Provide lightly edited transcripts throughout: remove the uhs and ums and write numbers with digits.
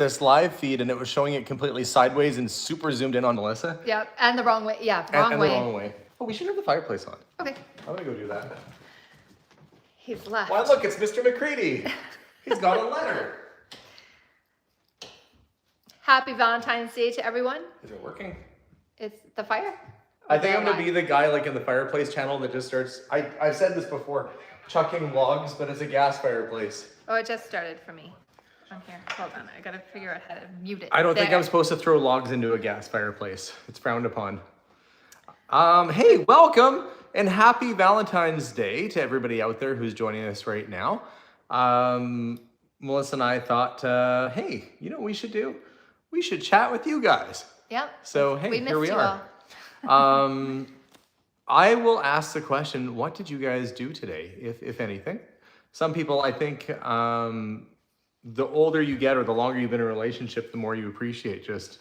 this live feed and it was showing it completely sideways and super zoomed in on Melissa. Yep, and the wrong way. Yeah, wrong And way. the wrong way. Oh, we should have the fireplace on. Okay. I'm gonna go do that. He's left. Why, look, it's Mr. McCready. He's got a letter. Happy Valentine's Day to everyone. Is it working? It's the fire? I think I'm gonna be the guy like in the fireplace channel that just starts, I've said this before, chucking logs, but it's a gas fireplace. Oh, it just started for me. On here. Hold on. I gotta figure out how to mute it. I don't think I'm supposed to throw logs into a gas fireplace. It's frowned upon. Hey, welcome and happy Valentine's Day to everybody out there who's joining us right now. Melissa and I thought, hey, you know what we should do? We should chat with you guys. Yep. So, hey, here we are. I will ask the question, what did you guys do today, if anything? Some people, I think, the older you get or the longer you've been in a relationship, the more you appreciate just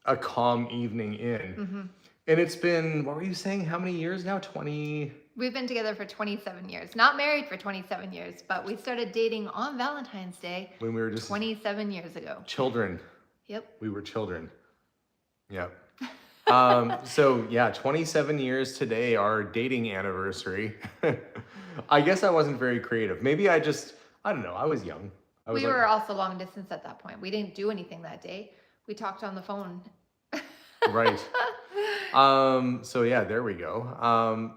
a calm evening in. Mm-hmm. And it's been, what were you saying, how many years now? 20? We've been together for 27 years. Not married for 27 years, but we started dating on Valentine's Day When we were just 27 years ago. Children. Yep. We were children. Yep. So yeah, 27 years today, our dating anniversary. I guess I wasn't very creative. Maybe I don't know, I was young. We were also long distance at that point. We didn't do anything that day. We talked on the phone. Right. So yeah, there we go. I'm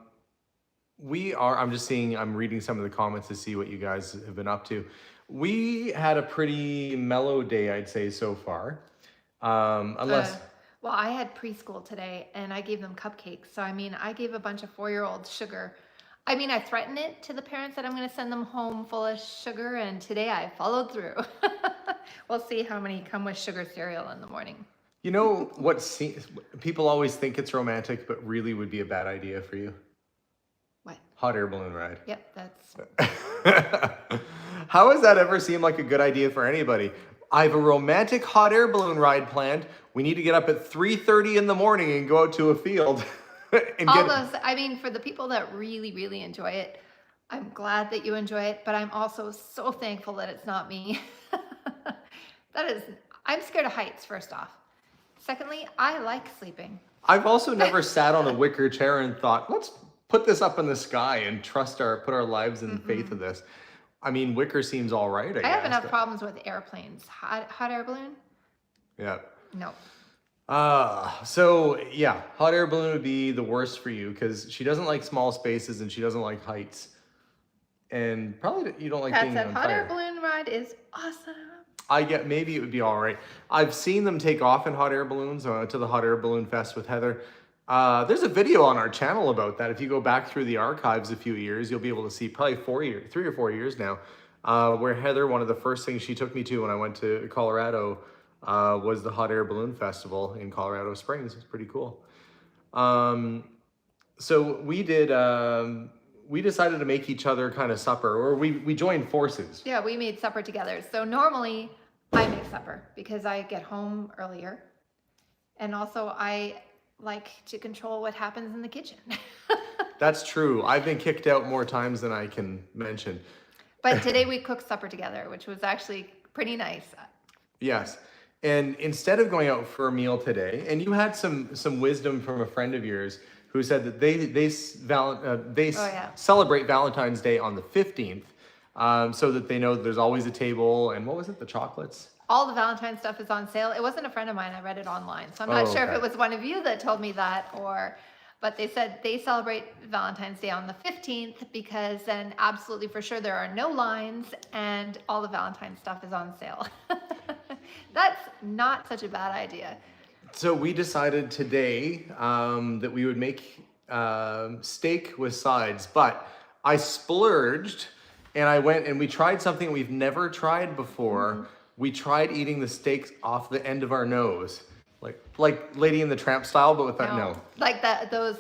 reading some of the comments to see what you guys have been up to. We had a pretty mellow day, I'd say, so far. Unless... Well, I had preschool today and I gave them cupcakes. So, I mean, I gave a bunch of 4-year-olds sugar. I mean, I threatened it to the parents that I'm going to send them home full of sugar, and today I followed through. We'll see how many come with sugar cereal in the morning. You know what people always think it's romantic, but really would be a bad idea for you? What? Hot air balloon ride. Yep, that's... How has that ever seemed like a good idea for anybody? I have a romantic hot air balloon ride planned. We need to get up at 3:30 in the morning and go out to a field. I mean, for the people that really, really enjoy it, I'm glad that you enjoy it, but I'm also so thankful that it's not me. I'm scared of heights, first off. Secondly, I like sleeping. I've also never sat on a wicker chair and thought, let's put this up in the sky and put our lives in faith of this. I mean, wicker seems all right, I guess. I have enough problems with airplanes. Hot air balloon? Yeah. No. So yeah, hot air balloon would be the worst for you because she doesn't like small spaces and she doesn't like heights. And probably you don't like being on fire. Hot air balloon ride is awesome. I get maybe it would be all right. I've seen them take off in hot air balloons. I went to the hot air balloon fest with Heather. There's a video on our channel about that. If you go back through the archives a few years, you'll be able to see probably 3 or 4 years now, where Heather, one of the first things she took me to when I went to Colorado was the hot air balloon festival in Colorado Springs. It's pretty cool. So we decided to make each other kind of supper, or we joined forces. Yeah, we made supper together. So normally I make supper because I get home earlier. And also I like to control what happens in the kitchen. That's true. I've been kicked out more times than I can mention. But today we cooked supper together, which was actually pretty nice. Yes. And instead of going out for a meal today, and you had some wisdom from a friend of yours who said that they celebrate Valentine's Day on the 15th, so that they know that there's always a table. And what was it? The chocolates? All the Valentine stuff is on sale. It wasn't a friend of mine. I read it online. So I'm not sure if it was one of you that told me that, but they said they celebrate Valentine's Day on the 15th because then absolutely for sure there are no lines and all the Valentine stuff is on sale. That's not such a bad idea. So we decided today that we would make steak with sides, but I splurged and I went and we tried something we've never tried before. Mm-hmm. We tried eating the steaks off the end of our nose, like Lady in the Tramp style, but with that no. Like those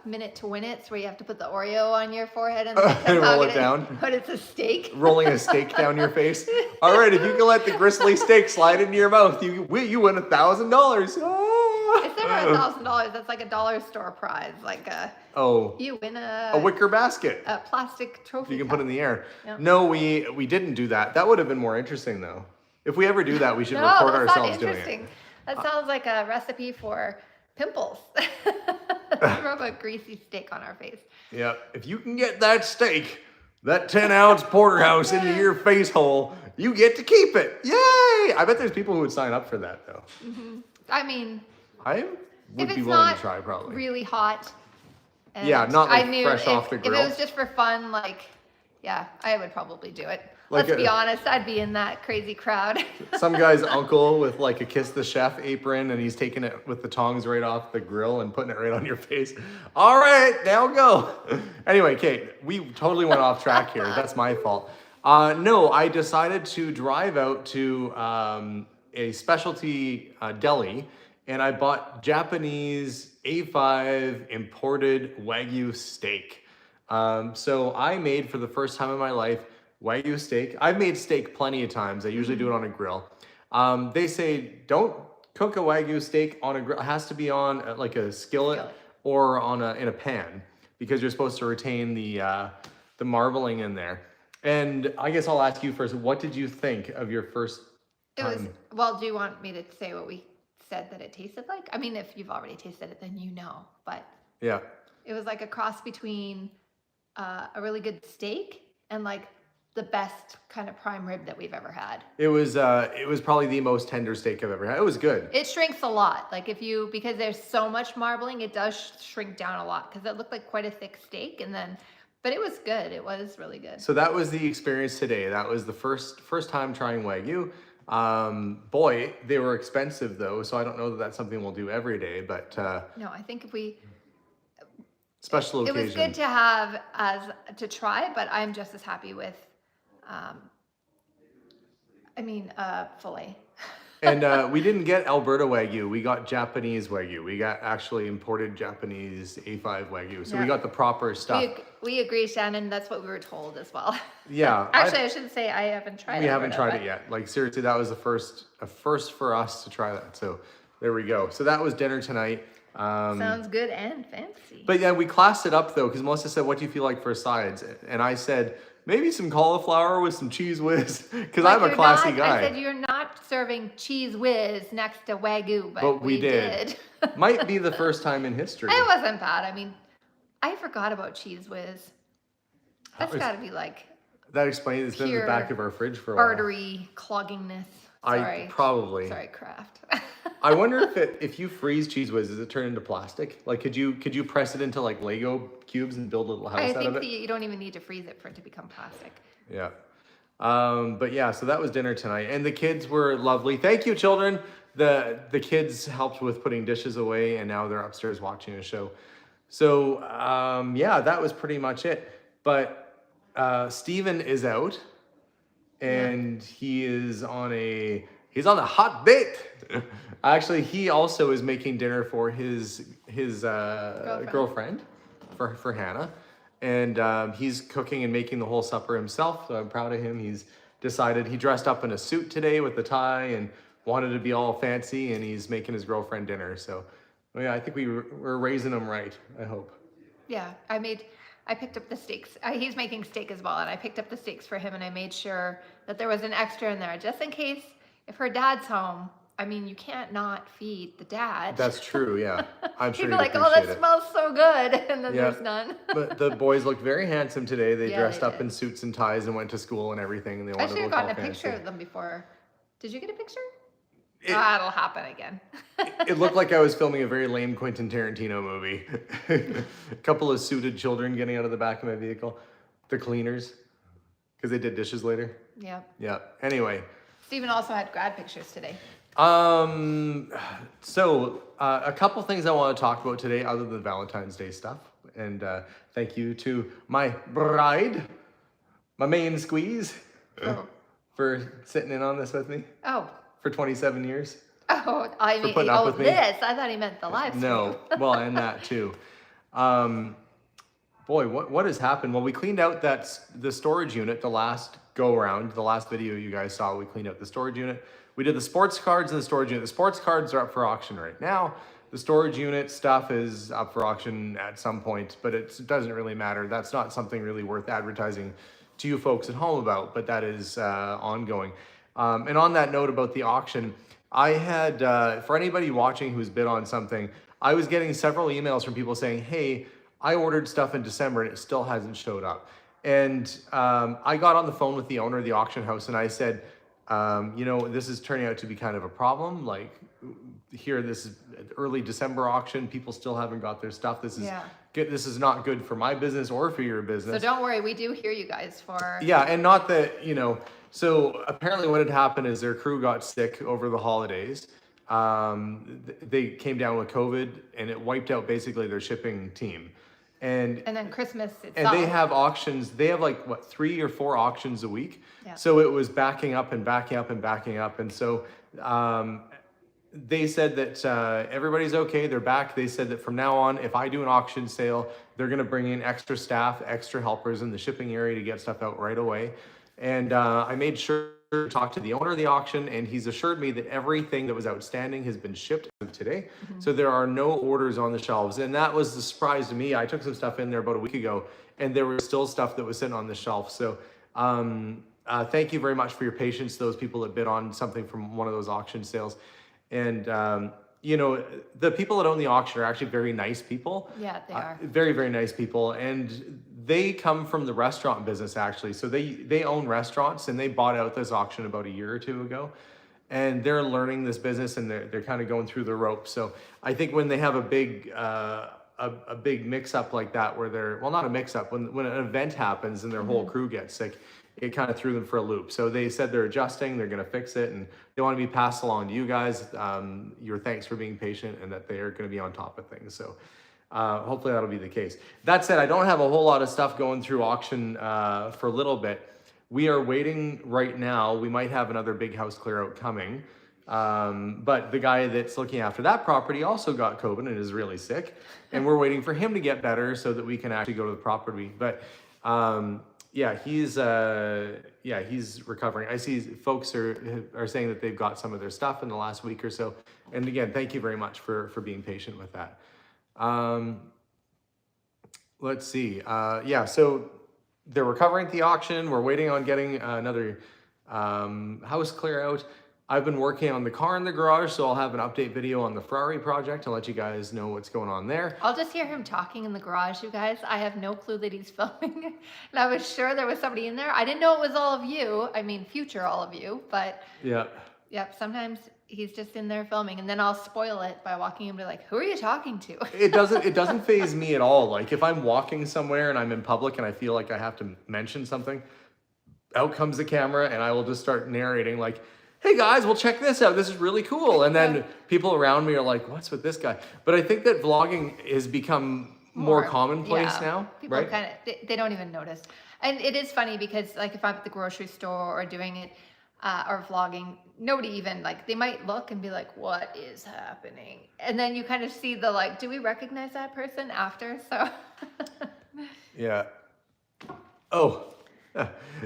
minute to win it's where you have to put the Oreo on your forehead and roll it down. But it's a steak. Rolling a steak down your face. All right, if you can let the gristly steak slide into your mouth, you win $1,000. Ah! It's never $1,000. That's like a dollar store prize. You win a wicker basket, a plastic trophy. You can put in the air. Yep. No, we didn't do that. That would have been more interesting though. If we ever do that, we should No, record that's not ourselves doing it. interesting. That sounds like a recipe for pimples. Rub a greasy steak on our face. Yeah, if you can get that steak, that 10-ounce porterhouse into your face hole, you get to keep it. Yay! I bet there's people who would sign up for that, though. I mean, I if would be it's willing not to try, probably. really hot. And Yeah, not like I knew fresh off the If grill. it was just for fun, like, yeah, I would probably do it. Like Let's be honest, I'd be in that crazy crowd. Some guy's uncle with like a Kiss the Chef apron, and he's taking it with the tongs right off the grill and putting it right on your face. All right, now go. Anyway, Kate, we totally went off track here. That's my fault. No, I decided to drive out to a specialty deli, and I bought Japanese A5 imported Wagyu steak. So I made, for the first time in my life, Wagyu steak. I've made steak plenty of times. I usually do it on a grill. They say don't cook a Wagyu steak on a grill. It has to be on like a skillet or on in a pan, because you're supposed to retain the marbling in there. And I guess I'll ask you first, what did you think of your first time? Well, do you want me to say what we said that it tasted like? I mean, if you've already tasted it, then you know. But Yeah. it was like a cross between a really good steak and like the best kind of prime rib that we've ever had. It was probably the most tender steak I've ever had. It was good. It shrinks a lot. Like because there's so much marbling, it does shrink down a lot, because it looked like quite a thick steak. But it was good. It was really good. So that was the experience today. That was the first time trying Wagyu. Boy, they were expensive though, so I don't know that that's something we'll do every day, but No, I think if we special occasion. It was good to have to try, but I'm just as happy with filet. And we didn't get Alberta Wagyu. We got Japanese Wagyu. We got actually imported Japanese A5 Wagyu. So we got the proper stuff. We agree, Shannon. That's what we were told as well. Yeah. Actually, I shouldn't say I haven't tried it. We haven't tried it yet. Like seriously, that was a first for us to try that. So there we go. So that was dinner tonight. Sounds good and fancy. But yeah, we classed it up though, because Melissa said, "What do you feel like for sides?" And I said, maybe some cauliflower with some cheese whiz, because I'm a classy guy. I said you're not serving cheese whiz next to Wagyu, but we did. Might be the first time in history. It wasn't bad. I mean, I forgot about cheese whiz. That's got to be like that explains it's been in the back of our fridge for a while. Artery cloggingness. Sorry. Sorry, Kraft. I wonder if you freeze cheese whiz, does it turn into plastic? Like, could you press it into like Lego cubes and build a little house out of it? I think that you don't even need to freeze it for it to become plastic. Yeah. But yeah, so that was dinner tonight, and the kids were lovely. Thank you, children. The kids helped with putting dishes away, and now they're upstairs watching a show. So yeah, that was pretty much it. But Steven is out, and he is on a hot date. Actually, he also is making dinner for his girlfriend for Hannah, and he's cooking and making the whole supper himself. So I'm proud of him. He's decided, he dressed up in a suit today with a tie and wanted to be all fancy, and he's making his girlfriend dinner. So yeah, I think we're raising him right, I hope. Yeah, I picked up the steaks. He's making steak as well, and I picked up the steaks for him, and I made sure that there was an extra in there, just in case if her dad's home. I mean, you can't not feed the dad. That's true, yeah. I'm sure he'd be like, oh, that smells so good, and then there's none. But the boys looked very handsome today. They dressed they up did. in suits and ties and went to school and everything, and they I wanted should to have look all gotten a fancy. picture of them before. Did you get a picture? It'll happen again. It looked like I was filming a very lame Quentin Tarantino movie. A couple of suited children getting out of the back of my vehicle. The cleaners, because they did dishes later. Yeah. Yeah. Anyway. Stephen also had grad pictures today. So a couple things I want to talk about today, other than Valentine's Day stuff. And thank you to my bride, my main squeeze, for sitting in on this with me. Oh. For 27 years. Oh, I mean, this. I thought he meant the live stream. No, well, and that too. Boy, what has happened? Well, we cleaned out the storage unit the last go around. The last video you guys saw, we cleaned out the storage unit. We did the sports cards and the storage unit. The sports cards are up for auction right now. The storage unit stuff is up for auction at some point, but it doesn't really matter. That's not something really worth advertising to you folks at home about, but that is ongoing. And on that note about the auction, I had, for anybody watching who's bid on something, I was getting several emails from people saying, hey, I ordered stuff in December and it still hasn't showed up. And I got on the phone with the owner of the auction house and I said, you know, this is turning out to be kind of a problem. Like here, this is early December auction. People still haven't got their stuff. This is good. This is not good for my business or for your business. So don't worry, we do hear you guys for. Yeah, and not that, you know, so apparently what had happened is their crew got sick over the holidays. They came down with COVID and it wiped out basically their shipping team. And then Christmas itself. And they have auctions. They have like what, 3 or 4 auctions a week. Yeah. So it was backing up and backing up and backing up. And so they said that everybody's okay. They're back. They said that from now on, if I do an auction sale, they're going to bring in extra staff, extra helpers in the shipping area to get stuff out right away. And I made sure to talk to the owner of the auction, and he's assured me that everything that was outstanding has been shipped today. So there are no orders on the shelves. And that was the surprise to me. I took some stuff in there about a week ago, and there was still stuff that was sitting on the shelf. So thank you very much for your patience, those people that bid on something from one of those auction sales. And you know, the people that own the auction are actually very nice people. Yeah, they are. Very, very nice people. And they come from the restaurant business, actually. So they own restaurants, and they bought out this auction about a year or two ago. And they're learning this business, and they're kind of going through the ropes. So I think when they have a big mix-up like that, where they're, well, not a mix-up, when an event happens and their whole crew gets sick, it kind of threw them for a loop. So they said they're adjusting, they're going to fix it, and they want to be passed along to you guys. Your thanks for being patient, and that they are going to be on top of things. So hopefully that'll be the case. That said, I don't have a whole lot of stuff going through auction for a little bit. We are waiting right now. We might have another big house clear out coming. But the guy that's looking after that property also got COVID and is really sick. And we're waiting for him to get better so that we can actually go to the property. But yeah, he's recovering. I see folks are saying that they've got some of their stuff in the last week or so. And again, thank you very much for being patient with that. Let's see. Yeah, so they're recovering at the auction. We're waiting on getting another house clear out. I've been working on the car in the garage, so I'll have an update video on the Ferrari project to let you guys know what's going on there. I'll just hear him talking in the garage, you guys. I have no clue that he's filming. And I was sure there was somebody in there. I didn't know it was all of you. I mean, future all of you, but yeah. Yep, sometimes he's just in there filming, and then I'll spoil it by walking in and be like, who are you talking to? It doesn't faze me at all. Like if I'm walking somewhere and I'm in public and I feel like I have to mention something, out comes the camera and I will just start narrating like, hey guys, well check this out. This is really cool. And then people around me are like, what's with this guy? But I think that vlogging has become more commonplace now, people right? kind of, they don't even notice. And it is funny because like if I'm at the grocery store or doing it or vlogging, nobody even like, they might look and be like, what is happening? And then you kind of see the like, do we recognize that person after? So. Yeah. Oh.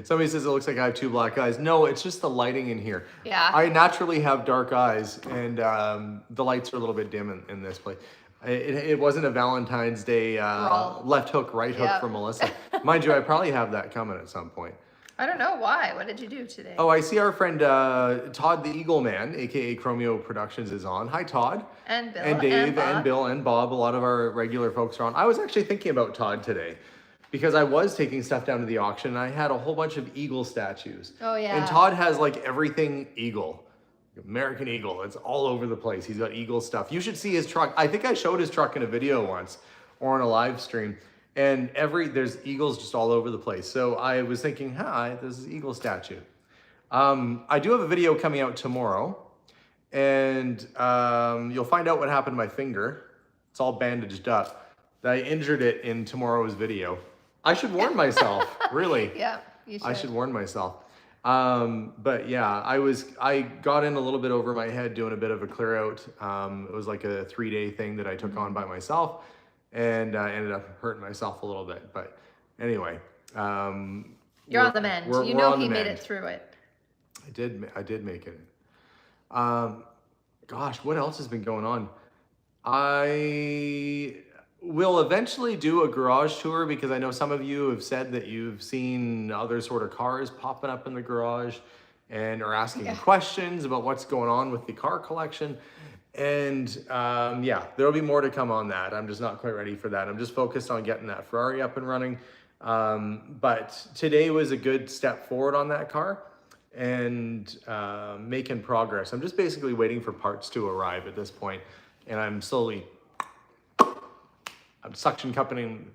Somebody says it looks like I have 2 black eyes. No, it's just the lighting in here. Yeah. I naturally have dark eyes, and the lights are a little bit dim in this place. It wasn't a Valentine's Day left hook, right hook from Melissa. Mind you, I probably have that coming at some point. I don't know why. What did you do today? Oh, I see our friend Todd the Eagle Man, aka Chromeo Productions, is on. Hi, Todd. And Bill. And Dave and and Bill and Bob. A lot of our regular folks are on. I was actually thinking about Todd today, because I was taking stuff down to the auction and I had a whole bunch of eagle statues. Oh yeah. And Todd has like everything eagle. American Eagle. It's all over the place. He's got eagle stuff. You should see his truck. I think I showed his truck in a video once or on a live stream. And there's eagles just all over the place. So I was thinking, hi, this is eagle statue. I do have a video coming out tomorrow. And you'll find out what happened to my finger. It's all bandaged up. I injured it in tomorrow's video. I should warn myself, really. Yeah, you should. I should warn myself. But yeah, I got in a little bit over my head doing a bit of a clear out. It was like a 3-day thing that I took on by myself, and I ended up hurting myself a little bit. But anyway, you're on the mend. You know he made it through it. I did make it. Gosh, what else has been going on? I will eventually do a garage tour, because I know some of you have said that you've seen other sort of cars popping up in the garage. and are asking questions about what's going on with the car collection. And yeah, there'll be more to come on that. I'm just not quite ready for that. I'm just focused on getting that Ferrari up and running. But today was a good step forward on that car and making progress. I'm just basically waiting for parts to arrive at this point, and I'm suction cupping.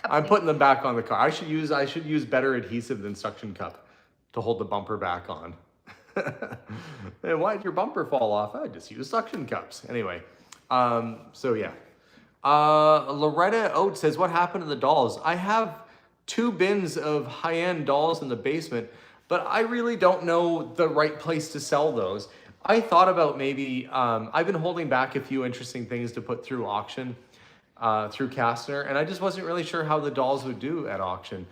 I'm putting them back on the car. I should use better adhesive than suction cup to hold the bumper back on. Hey, why did your bumper fall off? I just use suction cups. Anyway, so yeah. Loretta Oates says, what happened to the dolls? I have 2 bins of high-end dolls in the basement, but I really don't know the right place to sell those. I thought about maybe, I've been holding back a few interesting things to put through auction, through Kastner, and I just wasn't really sure how the dolls would do at auction.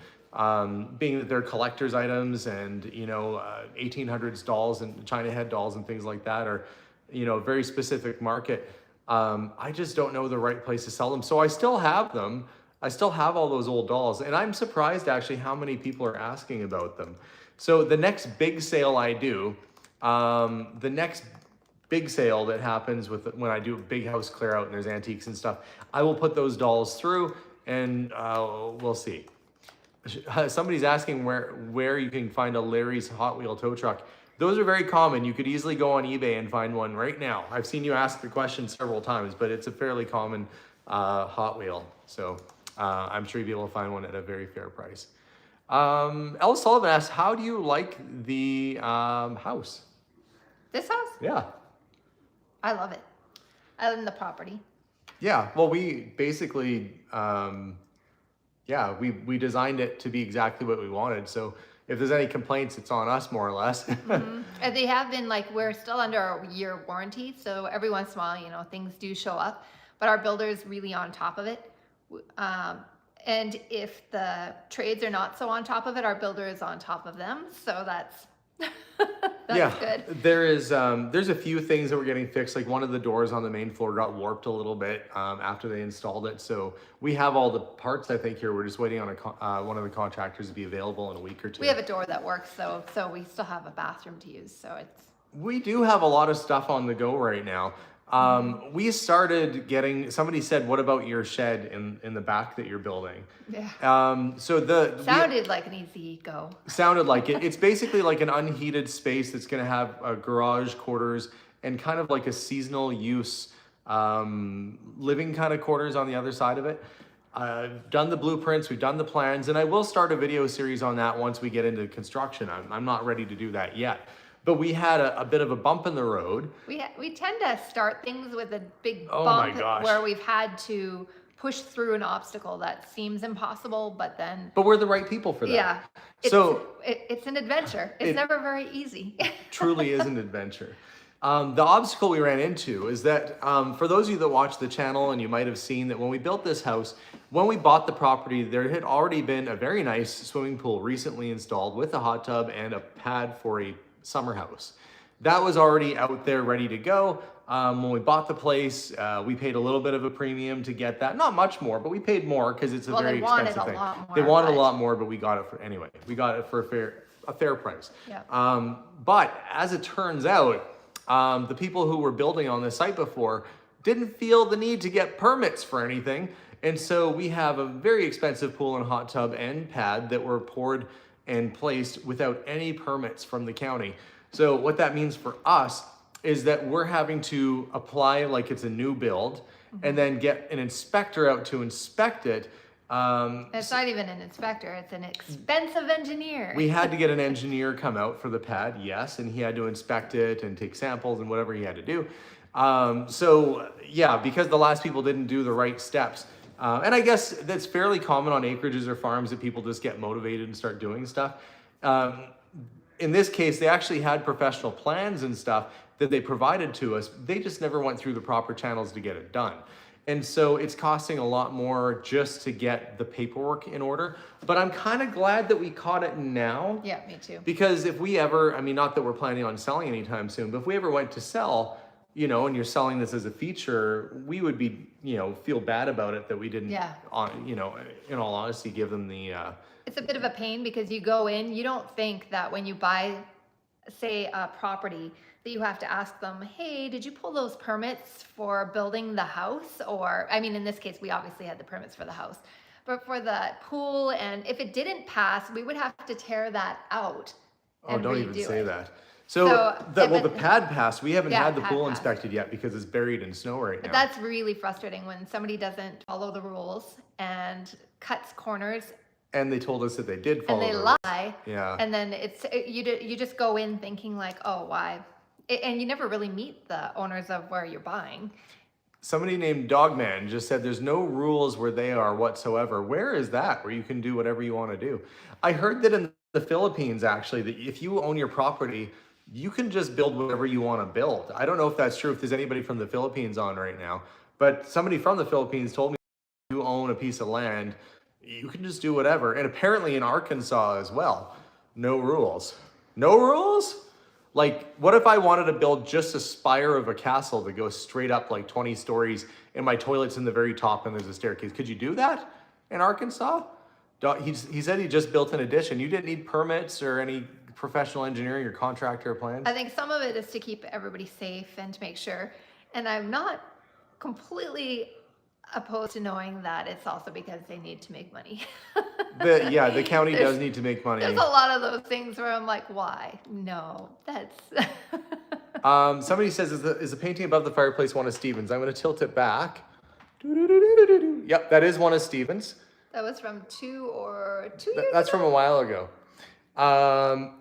Being that they're collector's items and, 1800s dolls and China head dolls and things like that are, a very specific market. I just don't know the right place to sell them. So I still have them. I still have all those old dolls, and I'm surprised actually how many people are asking about them. So the next big sale I do, the next big sale that happens when I do a big house clear out and there's antiques and stuff, I will put those dolls through and we'll see. Somebody's asking where you can find a Larry's Hot Wheel tow truck. Those are very common. You could easily go on eBay and find one right now. I've seen you ask the question several times, but it's a fairly common Hot Wheel. So I'm sure you'll be able to find one at a very fair price. Ella Sullivan asks, how do you like the house? This house? Yeah. I love it. I live in the property. Yeah, well, we basically, we designed it to be exactly what we wanted. So if there's any complaints, it's on us more or less. Mm-hmm. And they have been we're still under a year warranty. So every once in a while, things do show up, but our builder's really on top of it. And if the trades are not so on top of it, our builder is on top of them. So that's good. There's a few things that we're getting fixed. Like one of the doors on the main floor got warped a little bit after they installed it. So we have all the parts, I think, here. We're just waiting on one of the contractors to be available in a week or 2. We have a door that works, so we still have a bathroom to use. So we do have a lot of stuff on the go right now. We started getting, somebody said, what about your shed in the back that you're building? Yeah. Sounded like an easy go. Sounded like it. It's basically like an unheated space that's going to have a garage quarters and kind of like a seasonal use living kind of quarters on the other side of it. I've done the blueprints, we've done the plans, and I will start a video series on that once we get into construction. I'm not ready to do that yet. But we had a bit of a bump in the road. We tend to start things with a big Oh my bump gosh. where we've had to push through an obstacle that seems impossible, but we're the right people for that. Yeah. It's an adventure. It's never very easy. Truly is an adventure. The obstacle we ran into is that for those of you that watch the channel, and you might have seen that when we built this house, when we bought the property, there had already been a very nice swimming pool recently installed with a hot tub and a pad for a summer house. That was already out there ready to go. When we bought the place, we paid a little bit of a premium to get that. Not much more, but we paid more because it's a very expensive thing. They wanted a lot more, but we got it for a fair price. Yeah. But as it turns out, the people who were building on this site before didn't feel the need to get permits for anything. And so we have a very expensive pool and hot tub and pad that were poured and placed without any permits from the county. So what that means for us is that we're having to apply like it's a new build and then get an inspector out to inspect it. It's not even an inspector, it's an expensive engineer. We had to get an engineer come out for the pad, yes, and he had to inspect it and take samples and whatever he had to do. So yeah, because the last people didn't do the right steps, and I guess that's fairly common on acreages or farms that people just get motivated and start doing stuff. In this case, they actually had professional plans and stuff that they provided to us. They just never went through the proper channels to get it done. And so it's costing a lot more just to get the paperwork in order. But I'm kind of glad that we caught it now. Yeah, me too. Because if we ever, I mean, not that we're planning on selling anytime soon, but if we ever went to sell, you know, and you're selling this as a feature, we would be, you know, feel bad about it that we didn't, you know, in all honesty, give them the It's a bit of a pain because you go in, you don't think that when you buy, say, a property, that you have to ask them, hey, did you pull those permits for building the house? Or, I mean, in this case, we obviously had the permits for the house, but for the pool, and if it didn't pass, we would have to tear that out Oh, and don't even redo say it. that. So, The pad passed. We haven't Yeah, had the pad pool passed. inspected yet because it's buried in snow right But now. that's really frustrating when somebody doesn't follow the rules and cuts corners And they told us that they did and follow they the rules. lie. Yeah. And then you just go in thinking like, oh, why? And you never really meet the owners of where you're buying. Somebody named Dogman just said there's no rules where they are whatsoever. Where is that? Where you can do whatever you want to do? I heard that in the Philippines, actually, that if you own your property, you can just build whatever you want to build. I don't know if that's true, if there's anybody from the Philippines on right now, but somebody from the Philippines told me if you own a piece of land, you can just do whatever. And apparently in Arkansas as well, no rules. No rules? Like, what if I wanted to build just a spire of a castle that goes straight up like 20 stories and my toilet's in the very top and there's a staircase? Could you do that in Arkansas? He said he just built an addition. You didn't need permits or any professional engineering or contractor plans? I think some of it is to keep everybody safe and to make sure. And I'm not completely opposed to knowing that it's also because they need to make money. The county does need to make money. There's a lot of those things where I'm like, why? No, that's. Somebody says, is the painting above the fireplace one of Stevens? I'm going to tilt it back. Yep, that is one of Stevens. That was from 2 years That's ago? from a while ago.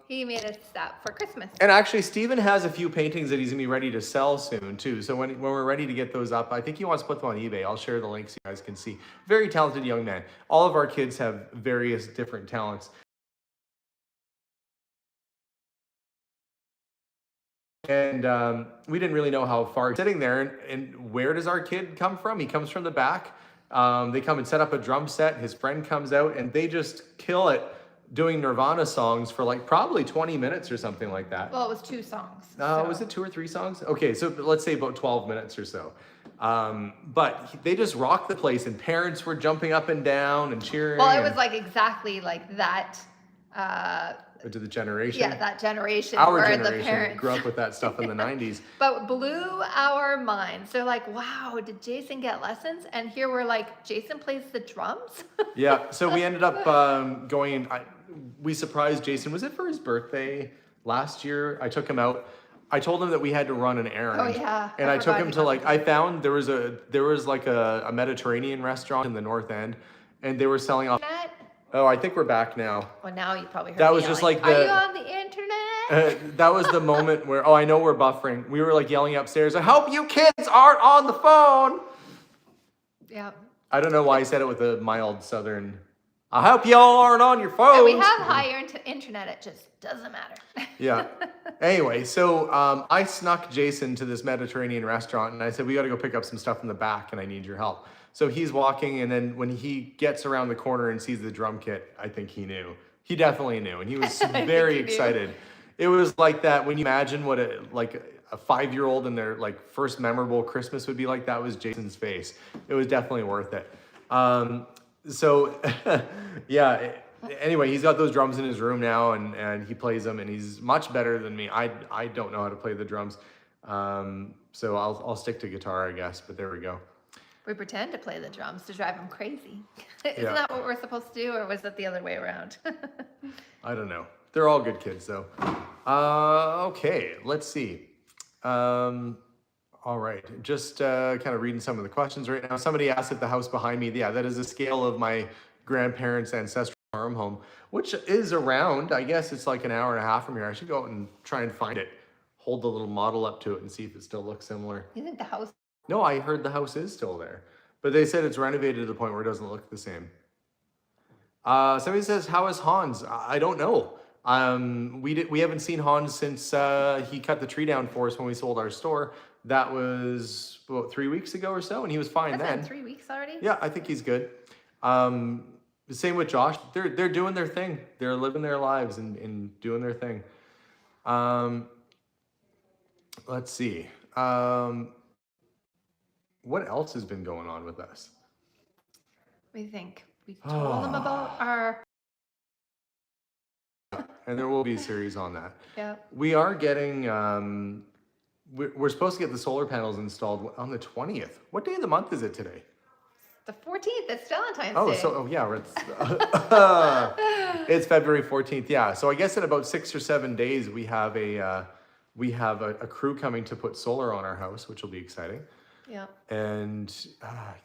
He made us that for Christmas. And actually, Steven has a few paintings that he's gonna be ready to sell soon too. So when we're ready to get those up, I think he wants to put them on eBay. I'll share the links so you guys can see. Very talented young man. All of our kids have various different talents. And we didn't really know how far sitting there. And where does our kid come from? He comes from the back. They come and set up a drum set. His friend comes out and they just kill it doing Nirvana songs for like probably 20 minutes or something like that. Well, it was 2 songs. Was it 2 or 3 songs? Okay, so let's say about 12 minutes or so. But they just rocked the place and parents were jumping up and down and cheering. Well, it was like exactly like that. To the generation. Yeah, that generation. Our where generation the parents grew up with that stuff in the 90s. But blew our minds. They're like, wow, did Jason get lessons? And here we're like, Jason plays the drums? Yeah, so we ended up going, we surprised Jason. Was it for his birthday last year? I took him out. I told him that we had to run an errand. Oh yeah. And I took him to like, I found there was like a Mediterranean restaurant in the North End and they were selling off. Oh, I think we're back now. Well, now you probably heard That me was just yelling, like the. Are you on the internet? That was the moment where, oh, I know we're buffering. We were like yelling upstairs, I hope you kids aren't on the phone. Yeah. I don't know why I said it with a mild southern, I hope y'all aren't on your phones. And we have higher internet, it just doesn't matter. Yeah. Anyway, so I snuck Jason to this Mediterranean restaurant and I said, we got to go pick up some stuff in the back and I need your help. So he's walking and then when he gets around the corner and sees the drum kit, I think he knew. He definitely knew and he was very excited. It was like that when you imagine what a 5-year-old and their like first memorable Christmas would be like, that was Jason's face. It was definitely worth it. So yeah, anyway, he's got those drums in his room now and he plays them and he's much better than me. I don't know how to play the drums. So I'll stick to guitar, I guess, but there we go. We pretend to play the drums to drive him crazy. Isn't Yeah. that what we're supposed to do, or was it the other way around? I don't know. They're all good kids, though. Okay, let's see. All right, just kind of reading some of the questions right now. Somebody asked if the house behind me, yeah, that is a scale of my grandparents' ancestral farm home, which is around, I guess it's like an hour and a half from here. I should go out and try and find it, hold the little model up to it and see if it still looks similar. You think the house? No, I heard the house is still there, but they said it's renovated to the point where it doesn't look the same. Somebody says, how is Hans? I don't know. We haven't seen Hans since he cut the tree down for us when we sold our store. That was about 3 weeks ago or so, and he was fine That's then. been 3 weeks already? Yeah, I think he's good. The same with Josh. They're doing their thing. They're living their lives and doing their thing. Let's see. What else has been going on with us? We think we told them about our and there will be a series on that. Yeah. We are getting, we're supposed to get the solar panels installed on the 20th. What day of the month is it today? The 14th, it's Valentine's Oh, Day. so, yeah, it's February 14th. Yeah. So I guess in about 6 or 7 days, we have a crew coming to put solar on our house, which will be exciting. Yeah. And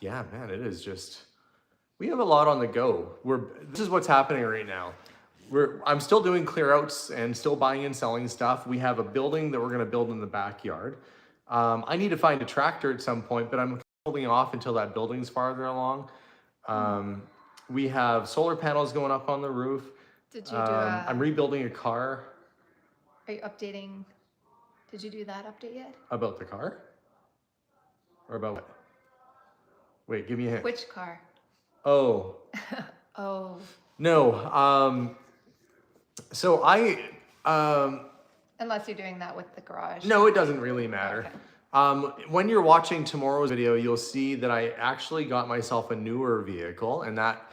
yeah, man, it is just, we have a lot on the go. This is what's happening right now. I'm still doing clear outs and still buying and selling stuff. We have a building that we're going to build in the backyard. I need to find a tractor at some point, but I'm holding off until that building's farther along. We have solar panels going up on the roof. Did you do I'm rebuilding a car. Are you updating? Did you do that update yet? About the car? Or about what? Wait, give me a hint. Which car? Oh. Oh. No. So Unless you're doing that with the garage. no, it doesn't really matter. Okay. When you're watching tomorrow's video, you'll see that I actually got myself a newer vehicle, and that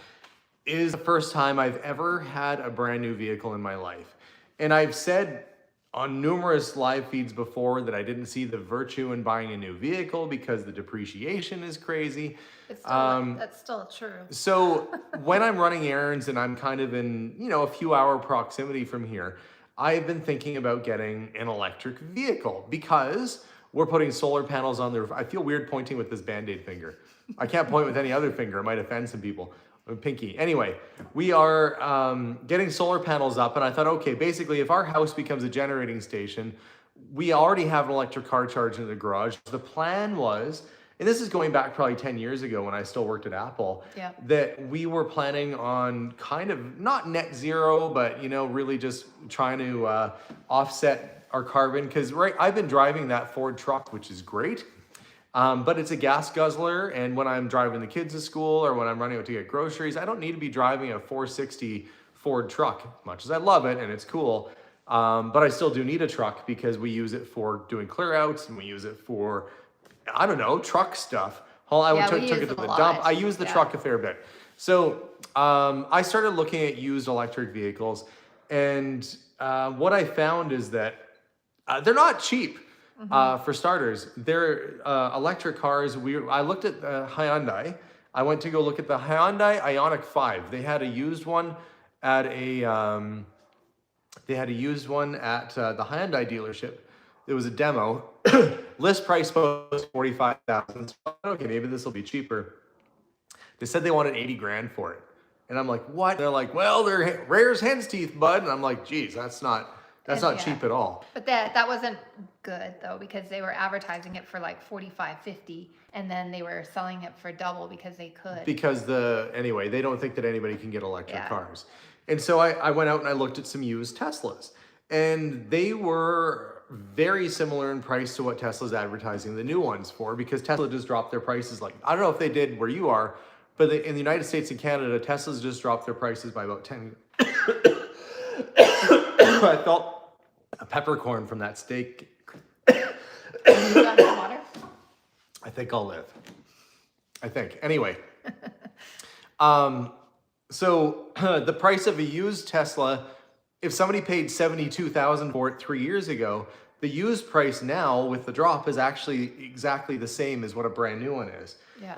is the first time I've ever had a brand new vehicle in my life. And I've said on numerous live feeds before that I didn't see the virtue in buying a new vehicle because the depreciation is crazy. It's still, that's still true. So when I'm running errands and I'm kind of in, a few hour proximity from here, I've been thinking about getting an electric vehicle because we're putting solar panels on the roof. I feel weird pointing with this Band-Aid finger. I can't point with any other finger. It might offend some people. Pinky. Anyway, we are getting solar panels up, and I thought, okay, basically, if our house becomes a generating station, we already have an electric car charge in the garage. The plan was, and this is going back probably 10 years ago when I still worked at Apple, Yeah. that we were planning on kind of not net zero, but really just trying to offset our carbon. Because I've been driving that Ford truck, which is great. But it's a gas guzzler, and when I'm driving the kids to school or when I'm running out to get groceries, I don't need to be driving a 460 Ford truck, much as I love it and it's cool. But I still do need a truck because we use it for doing clear outs and we use it for, I don't know, truck stuff. Took it to the dump. I use the truck a fair bit. So I started looking at used electric vehicles, and what I found is that they're not cheap. For starters, they're electric cars. I looked at the Hyundai. I went to go look at the Hyundai Ioniq 5. They had a used one at the Hyundai dealership. It was a demo. List price was $45,000. So, okay, maybe this will be cheaper. They said they wanted $80 grand for it, and I'm like, what? They're like, well, they're rare as hen's teeth, bud. And I'm like, geez, that's not cheap at all. But that wasn't good though, because they were advertising it for like 45, 50, and then they were selling it for double because they could. Because they don't think that anybody can get electric cars. And so I went out and I looked at some used Teslas, and they were very similar in price to what Tesla's advertising the new ones for, because Tesla just dropped their prices. Like, I don't know if they did where you are, but in the United States and Canada, Tesla's just dropped their prices by about 10. I felt a peppercorn from that steak. You got some water? I think I'll live. Anyway. So the price of a used Tesla, if somebody paid $72,000 for it 3 years ago, the used price now with the drop is actually exactly the same as what a brand new one is. Yeah.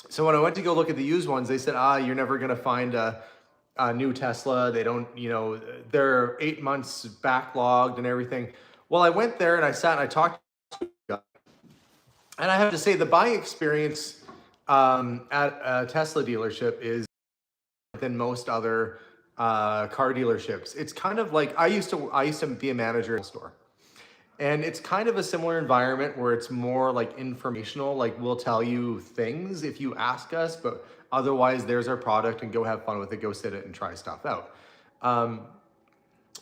So when I went to go look at the used ones, they said, you're never going to find a new Tesla. They don't, they're 8 months backlogged and everything. Well, I went there and I sat and I talked to the guy. And I have to say the buying experience at a Tesla dealership is than most other car dealerships. It's kind of like, I used to be a manager in a store. And it's kind of a similar environment where it's more like informational, like we'll tell you things if you ask us, but otherwise there's our product and go have fun with it, go sit it and try stuff out.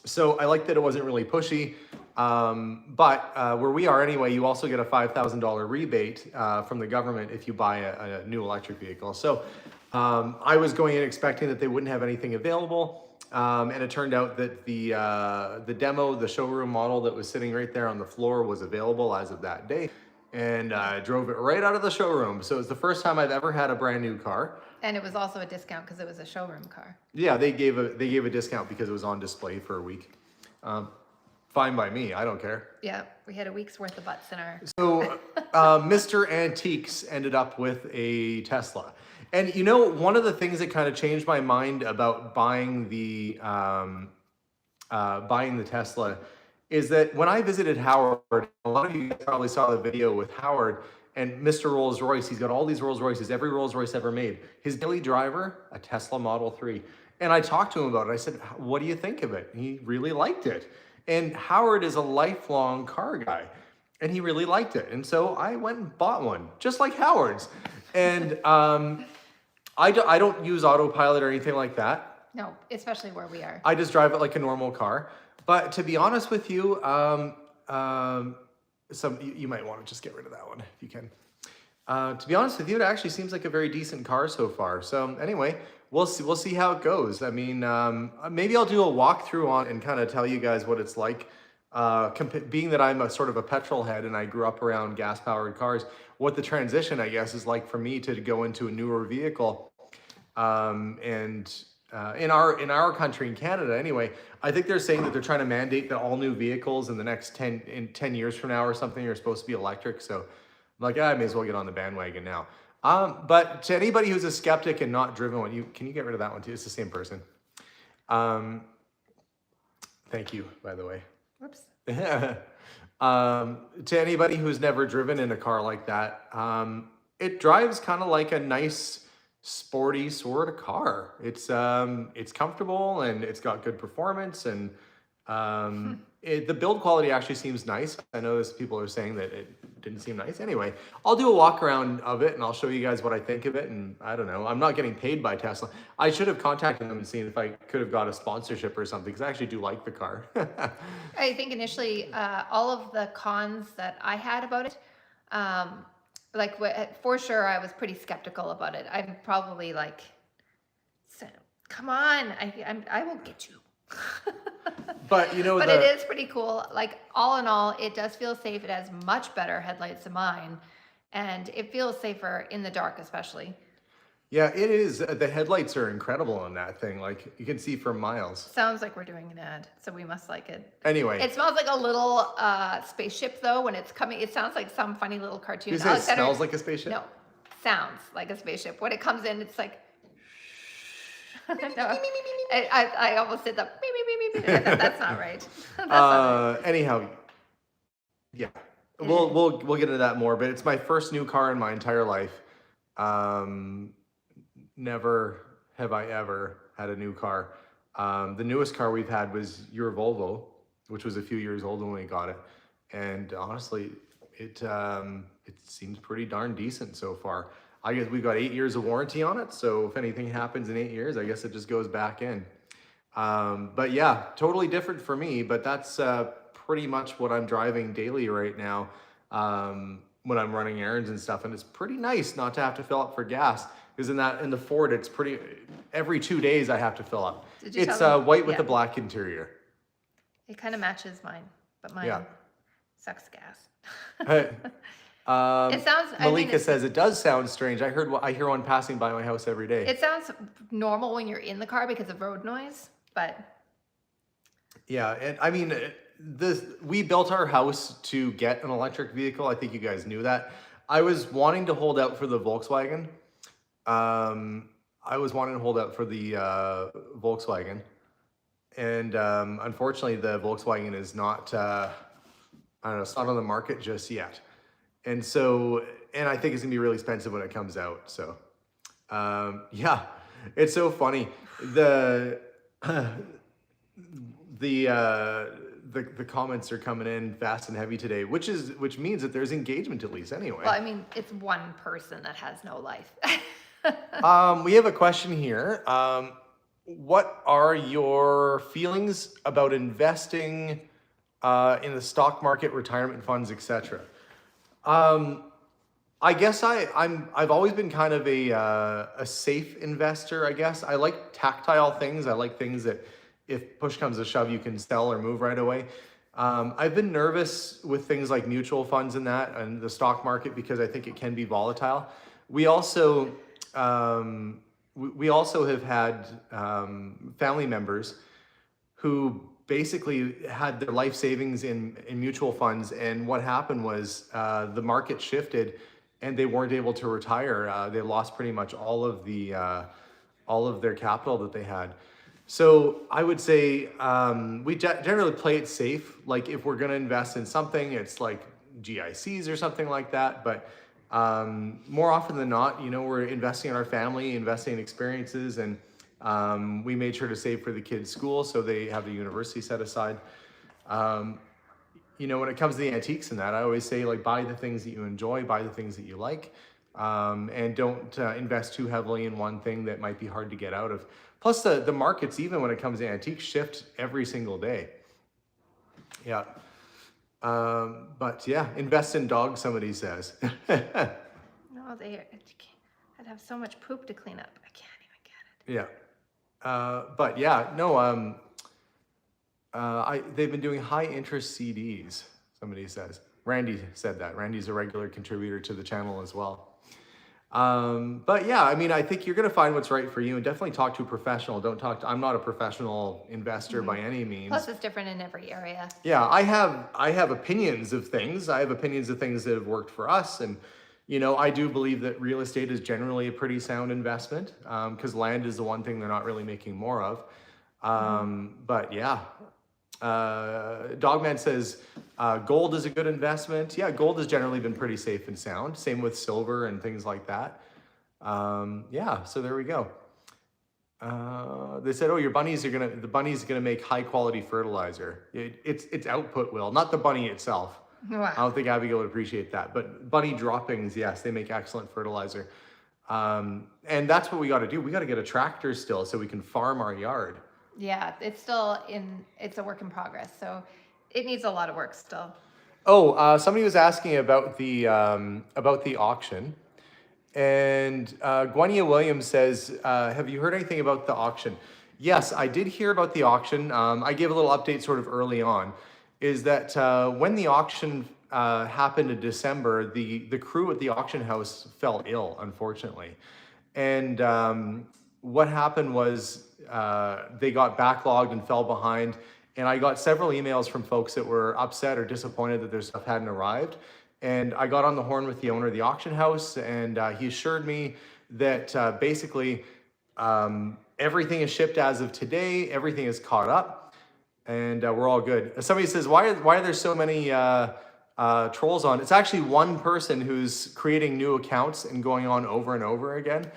So I like that it wasn't really pushy, but where we are anyway, you also get a $5,000 rebate from the government if you buy a new electric vehicle. So I was going in expecting that they wouldn't have anything available. And it turned out that the demo, the showroom model that was sitting right there on the floor was available as of that day. And I drove it right out of the showroom. So it's the first time I've ever had a brand new car. And it was also a discount because it was a showroom car. Yeah, they gave a discount because it was on display for a week. Fine by me, I don't care. Yeah, we had a week's worth of butts in our. So, Mr. Antiques ended up with a Tesla. And you know, one of the things that kind of changed my mind about buying the Tesla is that when I visited Howard, a lot of you guys probably saw the video with Howard and Mr. Rolls Royce. He's got all these Rolls Royces, every Rolls Royce ever made. His daily driver, a Tesla Model 3. And I talked to him about it. I said, what do you think of it? He really liked it. And Howard is a lifelong car guy, and he really liked it. And so I went and bought one, just like Howard's. And I don't use autopilot or anything like that. No, especially where we are. I just drive it like a normal car. But to be honest with you, you might want to just get rid of that one if you can. To be honest with you, it actually seems like a very decent car so far. So anyway, we'll see how it goes. I mean, maybe I'll do a walkthrough on and kind of tell you guys what it's like. Being that I'm a sort of a petrol head and I grew up around gas-powered cars, what the transition, I guess, is like for me to go into a newer vehicle. In our country, in Canada anyway, I think they're saying that they're trying to mandate that all new vehicles in the next 10 years from now or something are supposed to be electric. So I'm like, I may as well get on the bandwagon now. But to anybody who's a skeptic and not driven one, can you get rid of that one too? It's the same person. Thank you, by the way. Whoops. To anybody who's never driven in a car like that, it drives kind of like a nice, sporty sort of car. It's comfortable and it's got good performance, and the build quality actually seems nice. I know people are saying that it didn't seem nice. Anyway, I'll do a walk around of it and I'll show you guys what I think of it. And I don't know, I'm not getting paid by Tesla. I should have contacted them and seen if I could have got a sponsorship or something, because I actually do like the car. I think initially, all of the cons that I had about it, for sure, I was pretty skeptical about it. I'm probably like, come on, I will get you. But you know, but it is pretty cool. Like, all in all, it does feel safe. It has much better headlights than mine, and it feels safer in the dark, especially. Yeah, it is. The headlights are incredible on that thing. Like, you can see for miles. Sounds like we're doing an ad, so we must like it. Anyway. It smells like a little spaceship, though, when it's coming. It sounds like some funny little cartoon. You say it smells like a spaceship? No, sounds like a spaceship. When it comes in, it's like... No, I almost did the... That's not right. That's not right. Anyhow, yeah. We'll get into that more, but it's my first new car in my entire life. Never have I ever had a new car. The newest car we've had was your Volvo, which was a few years old when we got it. And honestly, it seems pretty darn decent so far. I guess we've got 8 years of warranty on it. So if anything happens in 8 years, I guess it just goes back in. But yeah, totally different for me, but that's pretty much what I'm driving daily right now. When I'm running errands and stuff, and it's pretty nice not to have to fill up for gas, because in the Ford, it's pretty, every 2 days I have to fill up. It's white with a black interior. It kind of matches mine, but mine sucks gas. It sounds. Malika says it does sound strange. I hear one passing by my house every day. It sounds normal when you're in the car because of road noise, but yeah, and I mean, we built our house to get an electric vehicle. I think you guys knew that. I was wanting to hold out for the Volkswagen. Volkswagen, and unfortunately, the Volkswagen is not. I don't know. It's not on the market just yet. And so, and I think it's gonna be really expensive when it comes out. So, yeah, it's so funny. The comments are coming in fast and heavy today, which means that there's engagement at least anyway. Well, I mean, it's one person that has no life. We have a question here. What are your feelings about investing in the stock market, retirement funds, etc.? I guess I've always been kind of a safe investor, I guess. I like tactile things. I like things that if push comes to shove, you can sell or move right away. I've been nervous with things like mutual funds and that and the stock market because I think it can be volatile. We also, we also have had family members who basically had their life savings in mutual funds, and what happened was the market shifted and they weren't able to retire. They lost pretty much all of their capital that they had. So I would say we generally play it safe. Like if we're going to invest in something, it's like GICs or something like that. But more often than not, you know, we're investing in our family, investing in experiences, and we made sure to save for the kids' school, so they have the university set aside. You know, when it comes to the antiques and that, I always say, like, buy the things that you enjoy, buy the things that you like, and don't invest too heavily in one thing that might be hard to get out of. Plus, the markets, even when it comes to antiques, shift every single day. Yeah. But yeah, invest in dogs, somebody says. No, I'd have so much poop to clean up. I can't even get it. Yeah. But yeah, no, they've been doing high interest CDs, somebody says. Randy said that. Randy's a regular contributor to the channel as well. But yeah, I mean, I think you're going to find what's right for you, and definitely talk to a professional. I'm not a professional investor by any means. Plus it's different in every area. Yeah, I have opinions of things. I have opinions of things that have worked for us. And, you know, I do believe that real estate is generally a pretty sound investment, because land is the one thing they're not really making more of. But yeah, Dogman says, gold is a good investment. Yeah, gold has generally been pretty safe and sound. Same with silver and things like that. Yeah, so there we go. They said, oh, the bunny's gonna make high quality fertilizer. Its output will, not the bunny itself. Wow. I don't think Abigail would appreciate that, but bunny droppings, yes, they make excellent fertilizer. And that's what we got to do. We got to get a tractor still so we can farm our yard. Yeah, it's a work in progress, so it needs a lot of work still. Oh, somebody was asking about the auction, and Gwenia Williams says, have you heard anything about the auction? Yes, I did hear about the auction. I gave a little update sort of early on, is that when the auction happened in December, the crew at the auction house fell ill, unfortunately. And what happened was they got backlogged and fell behind. And I got several emails from folks that were upset or disappointed that their stuff hadn't arrived. And I got on the horn with the owner of the auction house, and he assured me that basically everything is shipped as of today, everything is caught up, and we're all good. Somebody says, why are there so many trolls on? It's actually one person who's creating new accounts and going on over and over again.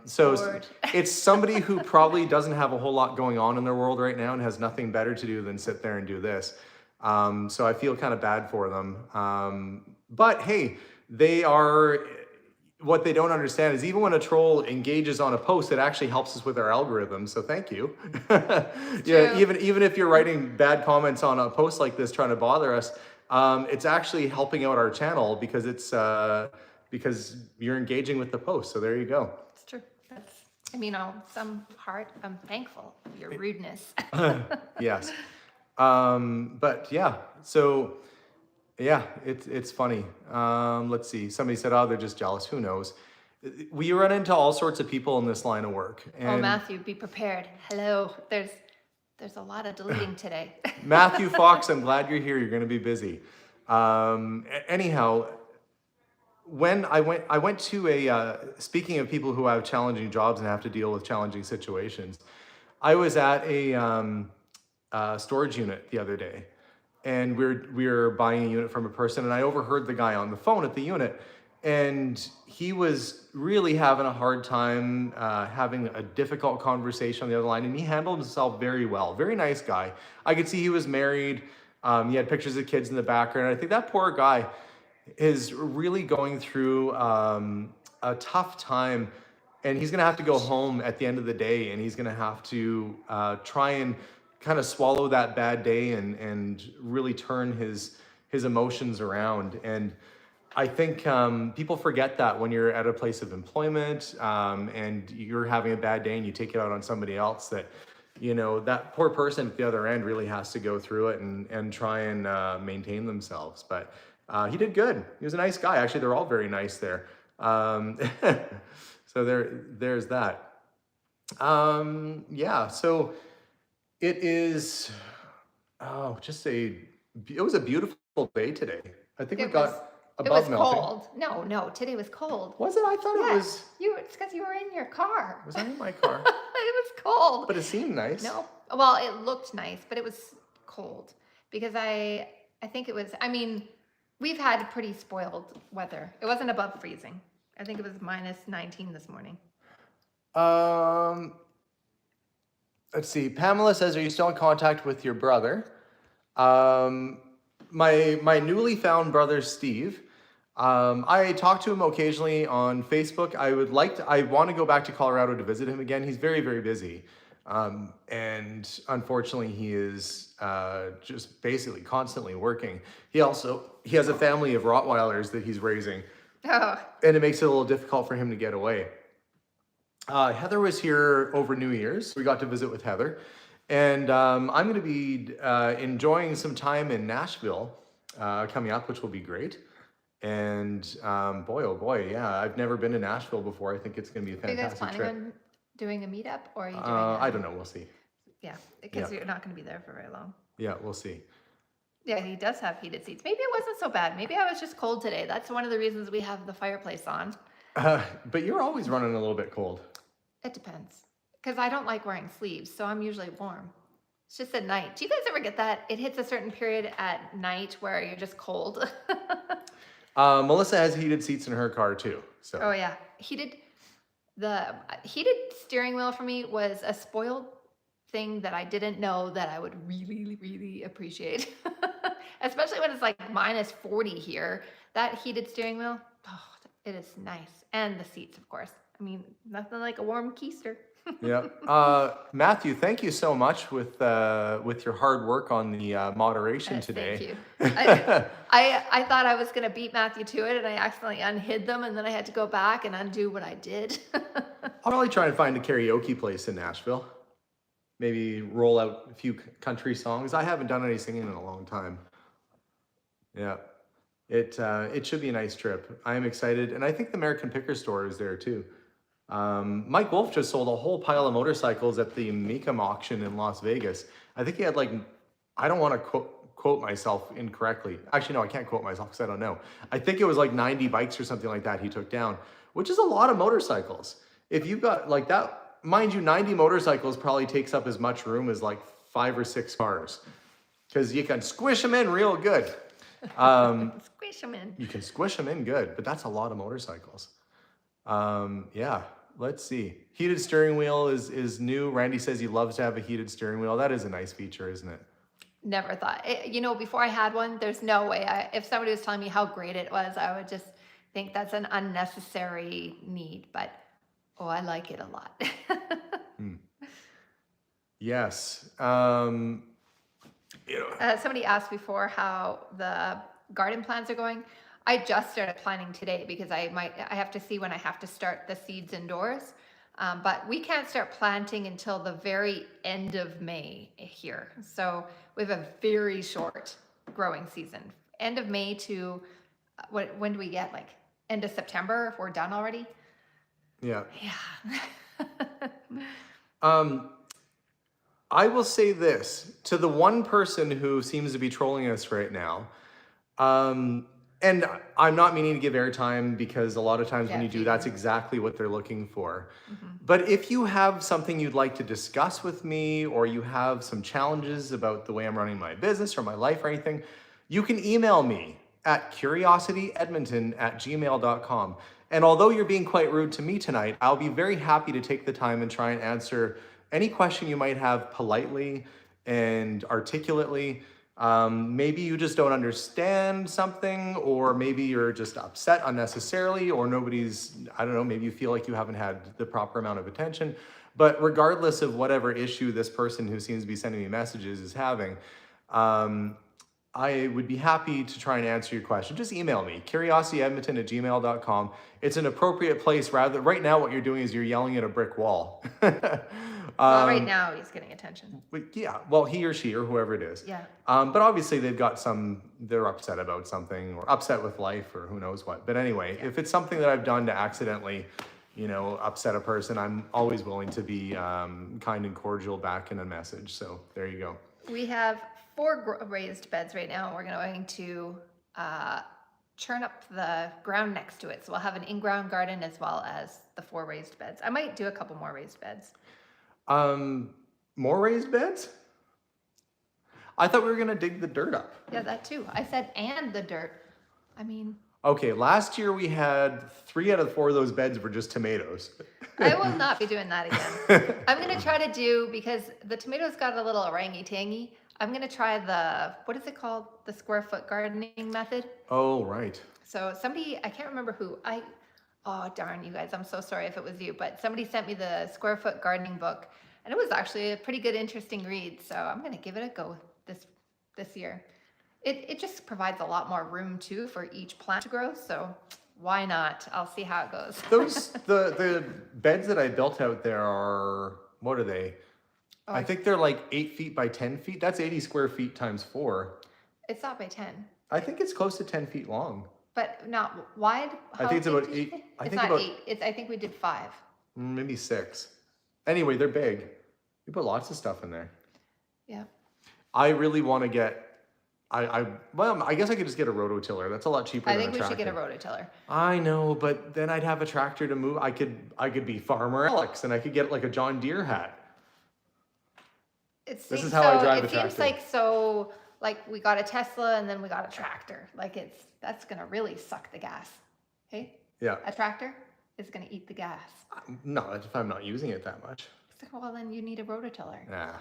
So it's somebody who probably doesn't have a whole lot going on in their world right now and has nothing better to do than sit there and do this. So I feel kind of bad for them. But hey, what they don't understand is even when a troll engages on a post, it actually helps us with our algorithm. So thank you. Yeah, even if you're writing bad comments on a post like this trying to bother us, it's actually helping out our channel because because you're engaging with the post. So there you go. It's true. On some part, I'm thankful for your rudeness. Yes. But yeah, so yeah, it's funny. Let's see. Somebody said, oh, they're just jealous. Who knows? We run into all sorts of people in this line of work. And Matthew, be prepared. Hello. There's a lot of deleting today. Matthew Fox, I'm glad you're here. You're going to be busy. Anyhow, when I went to speaking of people who have challenging jobs and have to deal with challenging situations, I was at a storage unit the other day, and we were buying a unit from a person, and I overheard the guy on the phone at the unit, and he was really having a hard time having a difficult conversation on the other line, and he handled himself very well. Very nice guy. I could see he was married. He had pictures of kids in the background. I think that poor guy is really going through a tough time, and he's going to have to go home at the end of the day, and he's going to have to try and kind of swallow that bad day and really turn his emotions around. And I think people forget that when you're at a place of employment and you're having a bad day and you take it out on somebody else, that, you know, that poor person at the other end really has to go through it and try and maintain themselves. But he did good. He was a nice guy. Actually, they're all very nice there. So there's that. Yeah, so it is, it was a beautiful day today. I think we It was, got it was above melting. cold. No, today was cold. Was it? I thought it was. It's because you were in your car. Was I in my car? It was cold. But it seemed nice. No, well, it looked nice, but it was cold because I think it was, I mean, we've had pretty spoiled weather. It wasn't above freezing. I think it was minus 19 this morning. Let's see. Pamela says, "Are you still in contact with your brother?" My newly found brother Steve. I talk to him occasionally on Facebook. I want to go back to Colorado to visit him again. He's very, very busy. And unfortunately he is just basically constantly working. He has a family of Rottweilers that he's raising. Oh. And it makes it a little difficult for him to get away. Heather was here over New Year's. We got to visit with Heather. And I'm going to be enjoying some time in Nashville coming up, which will be great. And boy, oh boy, yeah, I've never been to Nashville before. I think it's going to be a fantastic trip. Are you guys planning on doing a meetup, or are you doing I don't know. We'll see. Yeah, because you're not going to be there for very long. Yeah, we'll see. Yeah, he does have heated seats. Maybe it wasn't so bad. Maybe I was just cold today. That's one of the reasons we have the fireplace on. But you're always running a little bit cold. It depends. Because I don't like wearing sleeves, so I'm usually warm. It's just at night. Do you guys ever get that? It hits a certain period at night where you're just cold. Melissa has heated seats in her car too. So. Oh yeah, the heated steering wheel for me was a spoiled thing that I didn't know that I would really, really appreciate. Especially when it's like minus 40 here. That heated steering wheel, oh, it is nice. And the seats, of course. I mean, nothing like a warm keister. Yeah. Matthew, thank you so much with your hard work on the moderation today. Thank you. I thought I was going to beat Matthew to it, and I accidentally unhid them, and then I had to go back and undo what I did. I'll probably try and find a karaoke place in Nashville. Maybe roll out a few country songs. I haven't done any singing in a long time. Yeah. It should be a nice trip. I am excited, and I think the American Picker store is there too. Mike Wolf just sold a whole pile of motorcycles at the Mecum auction in Las Vegas. I think he had I don't want to quote myself incorrectly. Actually, no, I can't quote myself because I don't know. I think it was 90 bikes or something like that he took down, which is a lot of motorcycles. If you've got that, mind you, 90 motorcycles probably takes up as much room as 5 or 6 cars because you can squish them in real good. Squish them in. You can squish them in good, but that's a lot of motorcycles. Yeah, let's see. Heated steering wheel is new. Randy says he loves to have a heated steering wheel. That is a nice feature, isn't it? Never thought. Before I had one, there's no way. If somebody was telling me how great it was, I would just think that's an unnecessary need. But, I like it a lot. Yes. Somebody asked before how the garden plans are going. I just started planning today because I have to see when I have to start the seeds indoors. But we can't start planting until the very end of May here. So we have a very short growing season. End of May to, when do we get? End of September if we're done already? Yeah. Yeah. I will say this to the one person who seems to be trolling us right now. And I'm not meaning to give airtime because a lot of times when you do, that's exactly what they're looking for. Mm-hmm. But if you have something you'd like to discuss with me, or you have some challenges about the way I'm running my business or my life or anything, you can email me at curiosityedmonton@gmail.com. And although you're being quite rude to me tonight, I'll be very happy to take the time and try and answer any question you might have politely and articulately. Maybe you just don't understand something, or maybe you're just upset unnecessarily, or maybe you feel like you haven't had the proper amount of attention. But regardless of whatever issue this person who seems to be sending me messages is having, I would be happy to try and answer your question. Just email me, curiosityedmonton@gmail.com. It's an appropriate place. Right now what you're doing is you're yelling at a brick wall. Right now he's getting attention. Yeah, well, he or she or whoever it is. Yeah. But obviously they're upset about something, or upset with life, or who knows what. But anyway, if it's something that I've done to accidentally upset a person, I'm always willing to be kind and cordial back in a message. So there you go. We have 4 raised beds right now. We're going to churn up the ground next to it. So we'll have an in-ground garden as well as the 4 raised beds. I might do a couple more raised beds. More raised beds? I thought we were gonna dig the dirt up. Yeah, that too. I said, and the dirt. I mean, Okay, last year we had 3 out of 4 of those beds were just tomatoes. I will not be doing that again. I'm going to try to do, because the tomatoes got a little orangy-tangy, I'm going to try what is it called? The square foot gardening method. Oh, right. So somebody, I can't remember who, oh darn you guys, I'm so sorry if it was you, but somebody sent me the square foot gardening book, and it was actually a pretty good, interesting read. So I'm going to give it a go this year. It just provides a lot more room too for each plant to grow. So why not? I'll see how it goes. The beds that I built out there are, what are they? Oh, I think they're like 8 feet by 10 feet. That's 80 square feet times 4. It's not by 10. I think it's close to 10 feet long. But not wide? I think it's about 8. It's not 8. I think we did 5. Maybe 6. Anyway, they're big. We put lots of stuff in there. Yeah. I really want to get, well, I guess I could just get a rototiller. That's a lot cheaper than a tractor. I think we should get a rototiller. I know, but then I'd have a tractor to move. I could be Farmer Alex, and I could get like a John Deere hat. This is how I drive a tractor. It seems like we got a Tesla and then we got a tractor. Like that's gonna really suck the gas. Hey? Yeah. A tractor is gonna eat the gas. No, if I'm not using it that much. Well, then you need a rototiller. Yeah.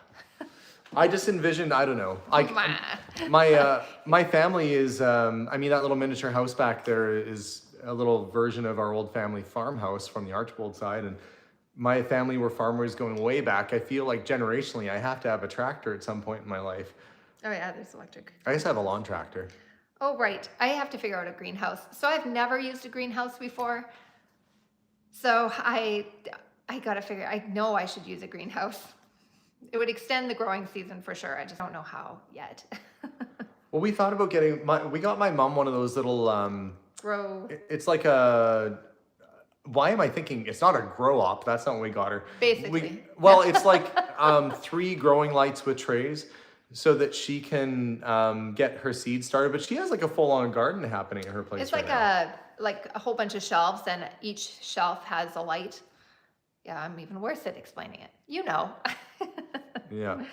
I just envisioned, I don't know. My family is, that little miniature house back there is a little version of our old family farmhouse from the Archbold side. And my family were farmers going way back. I feel like generationally, I have to have a tractor at some point in my life. Oh yeah, there's electric. I just have a lawn tractor. Oh, right. I have to figure out a greenhouse. So I've never used a greenhouse before. So I got to figure, I know I should use a greenhouse. It would extend the growing season for sure. I just don't know how yet. Well, we thought about we got my mom one of those little, grow. It's like why am I thinking it's not a grow op? That's not what we got her. Basically. It's like 3 growing lights with trays so that she can get her seeds started. But she has like a full-on garden happening at her place. It's like a whole bunch of shelves, and each shelf has a light. Yeah, I'm even worse at explaining it. You know. Yeah.